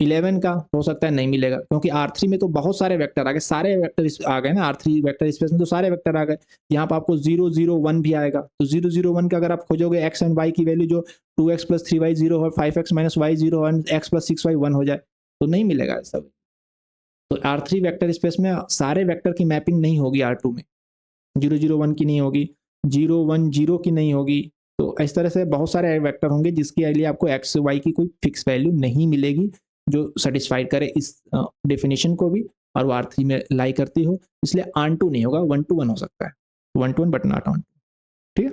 11 का, हो सकता है नहीं मिलेगा, क्योंकि R3 में तो बहुत सारे वेक्टर आ गए, सारे वेक्टर आ गए ना, R3 वेक्टर स्पेस में तो सारे वेक्टर आ गए। यहाँ पर आपको 0 0 1 भी आएगा, तो 0 0 1 का अगर आप खोजोगे x एंड y की वैल्यू जो 2x + 3y 0 और 5x - y 0 और x + 6y 1 हो जाए, तो नहीं मिलेगा ऐसा। तो R3 वेक्टर स्पेस में सारे वेक्टर की मैपिंग नहीं होगी, R2 में 0 0 1 की नहीं होगी, 0 1 0 की नहीं होगी। तो इस तरह से बहुत सारे वेक्टर होंगे जिसके लिए आपको x y की कोई फिक्स वैल्यू नहीं मिलेगी जो सेटिस्फाइड करे इस डेफिनेशन को भी, और वो R3 में लाई करती हो, इसलिए ऑन टू नहीं होगा, 1 to 1 हो सकता है, 1 to 1 बट नॉट ऑन। ठीक है,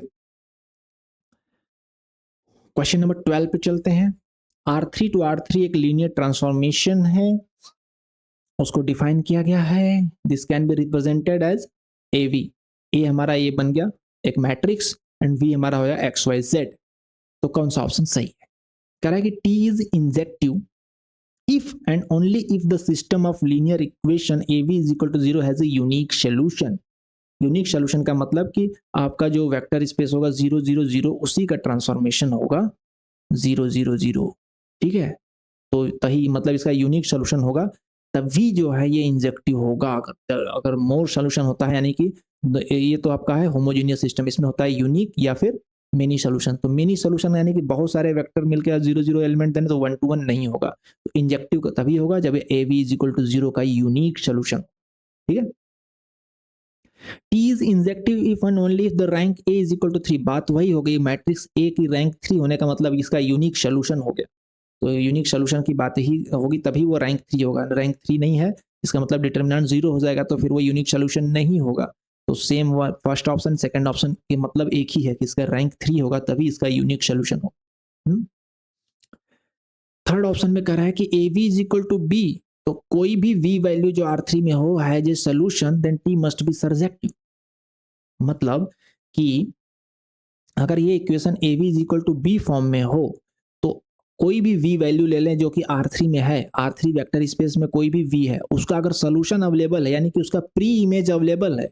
क्वेश्चन नंबर 12 पे चलते हैं। R3 to R3 एक लीनियर ट्रांसफॉर्मेशन है, उसको डिफाइन किया गया है, this can be represented as AV। A हमारा ये बन गया एक मैट्रिक्स एंड V हमारा हो गया XYZ। तो कौन सा ऑप्शन सही है? कह रहा है कि T is injective if and only if the system of linear equation AV is equal to 0 has a unique solution। Unique solution का मतलब कि आपका जो वेक्टर स्पेस होगा 0 0 0 उसी का ट्रांसफॉर्मेशन होगा 0 0 0। ठीक है, तो तही मतलब इसका यूनिक सोल्यूशन होगा, तभी जो है ये इंजेक्टिव होगा। अगर मोर सोल्यूशन होता है, यानी कि ये तो आपका है होमोजेनियस सिस्टम, इसमें होता है यूनिक या फिर मेनी सोल्यूशन। तो मेनी सोल्यूशन यानी कि बहुत सारे वेक्टर मिलकर 0 0 एलिमेंट देने, तो 1 to 1 नहीं होगा। तो इंजेक्टिव तभी होगा जब AV = 0 का यूनिक सोल्यूशन। ठीक है, T is injective if and only if the rank A = 3। बात वही हो गई, मैट्रिक्स A की रैंक 3 होने का मतलब इसका यूनिक सोल्यूशन हो गया। तो यूनिक सोल्यूशन की बात ही होगी, तभी वो रैंक 3 होगा। रैंक 3 नहीं है, इसका मतलब डिटर्मिनेंट 0 हो जाएगा, तो फिर वो यूनिक सोल्यूशन नहीं होगा। तो same first option second option के मतलब एक ही है कि इसका रैंक 3 होगा, तभी इसका यूनिक सोल्यूशन होगा। थर्ड ऑप्शन में कह रहा है कि AV = B, तो कोई भी V वैल्यू जो R3 में हो has a solution, then T must be surjective. मतलब कि अगर ये इक्वेशन AV = B फॉर्म में हो, तो कोई भी V वैल्यू ले लें जो कि R3 में है, R3 वेक्टर स्पेस में कोई भी V है, उसका अगर सोल्यूशन अवेलेबल है, यानी कि उसका प्री इमेज अवेलेबल है,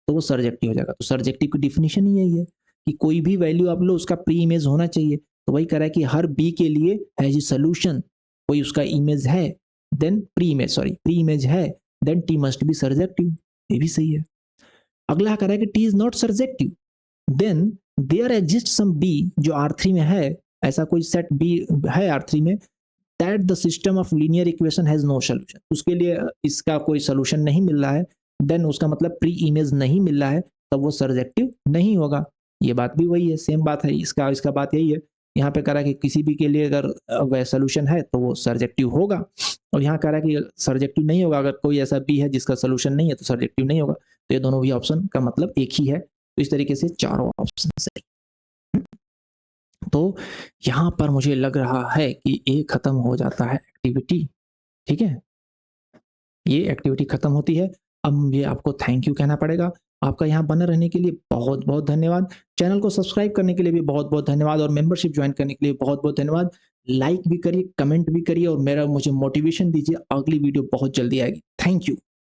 तो वो सर्जेक्टिव हो जाएगा। तो सर्जेक्टिव की डिफिनेशन ही यही है कि कोई भी वैल्यू आप लो, उसका प्री इमेज होना चाहिए। तो वही कह रहा है कि हर B के लिए हैज ए सोल्यूशन, कोई उसका इमेज है, देन प्री इमेज है, then T must be surjective. ये भी सही है। अगला कह रहा है कि T is not surjective, then there exist some B जो R3 में है, ऐसा कोई सेट B है R3 में, that the system of linear equation has no solution, उसके लिए इसका कोई सोल्यूशन नहीं मिल रहा है, देन उसका मतलब प्री इमेज नहीं मिल रहा है, तब वो सर्जेक्टिव नहीं होगा। ये बात भी वही है, सेम बात है, इसका बात यही है। यहाँ पे कह रहा है कि किसी भी के लिए अगर वह सोल्यूशन है तो वो सर्जेक्टिव होगा, और यहाँ कह रहा है कि सर्जेक्टिव नहीं होगा, अगर कोई ऐसा B है जिसका सोल्यूशन नहीं है तो सर्जेक्टिव नहीं होगा। तो ये दोनों भी ऑप्शन का मतलब एक ही है। तो इस तरीके से चारों ऑप्शन सही। तो यहाँ पर मुझे लग रहा है कि ये खत्म हो जाता है एक्टिविटी। ठीक है, ये एक्टिविटी खत्म होती है। अब मुझे आपको थैंक यू कहना पड़ेगा। आपका यहाँ बने रहने के लिए बहुत बहुत धन्यवाद। चैनल को सब्सक्राइब करने के लिए भी बहुत बहुत धन्यवाद, और मेंबरशिप ज्वाइन करने के लिए बहुत बहुत धन्यवाद। लाइक भी करिए, कमेंट भी करिए, और मुझे मोटिवेशन दीजिए। अगली वीडियो बहुत जल्दी आएगी। Thank you.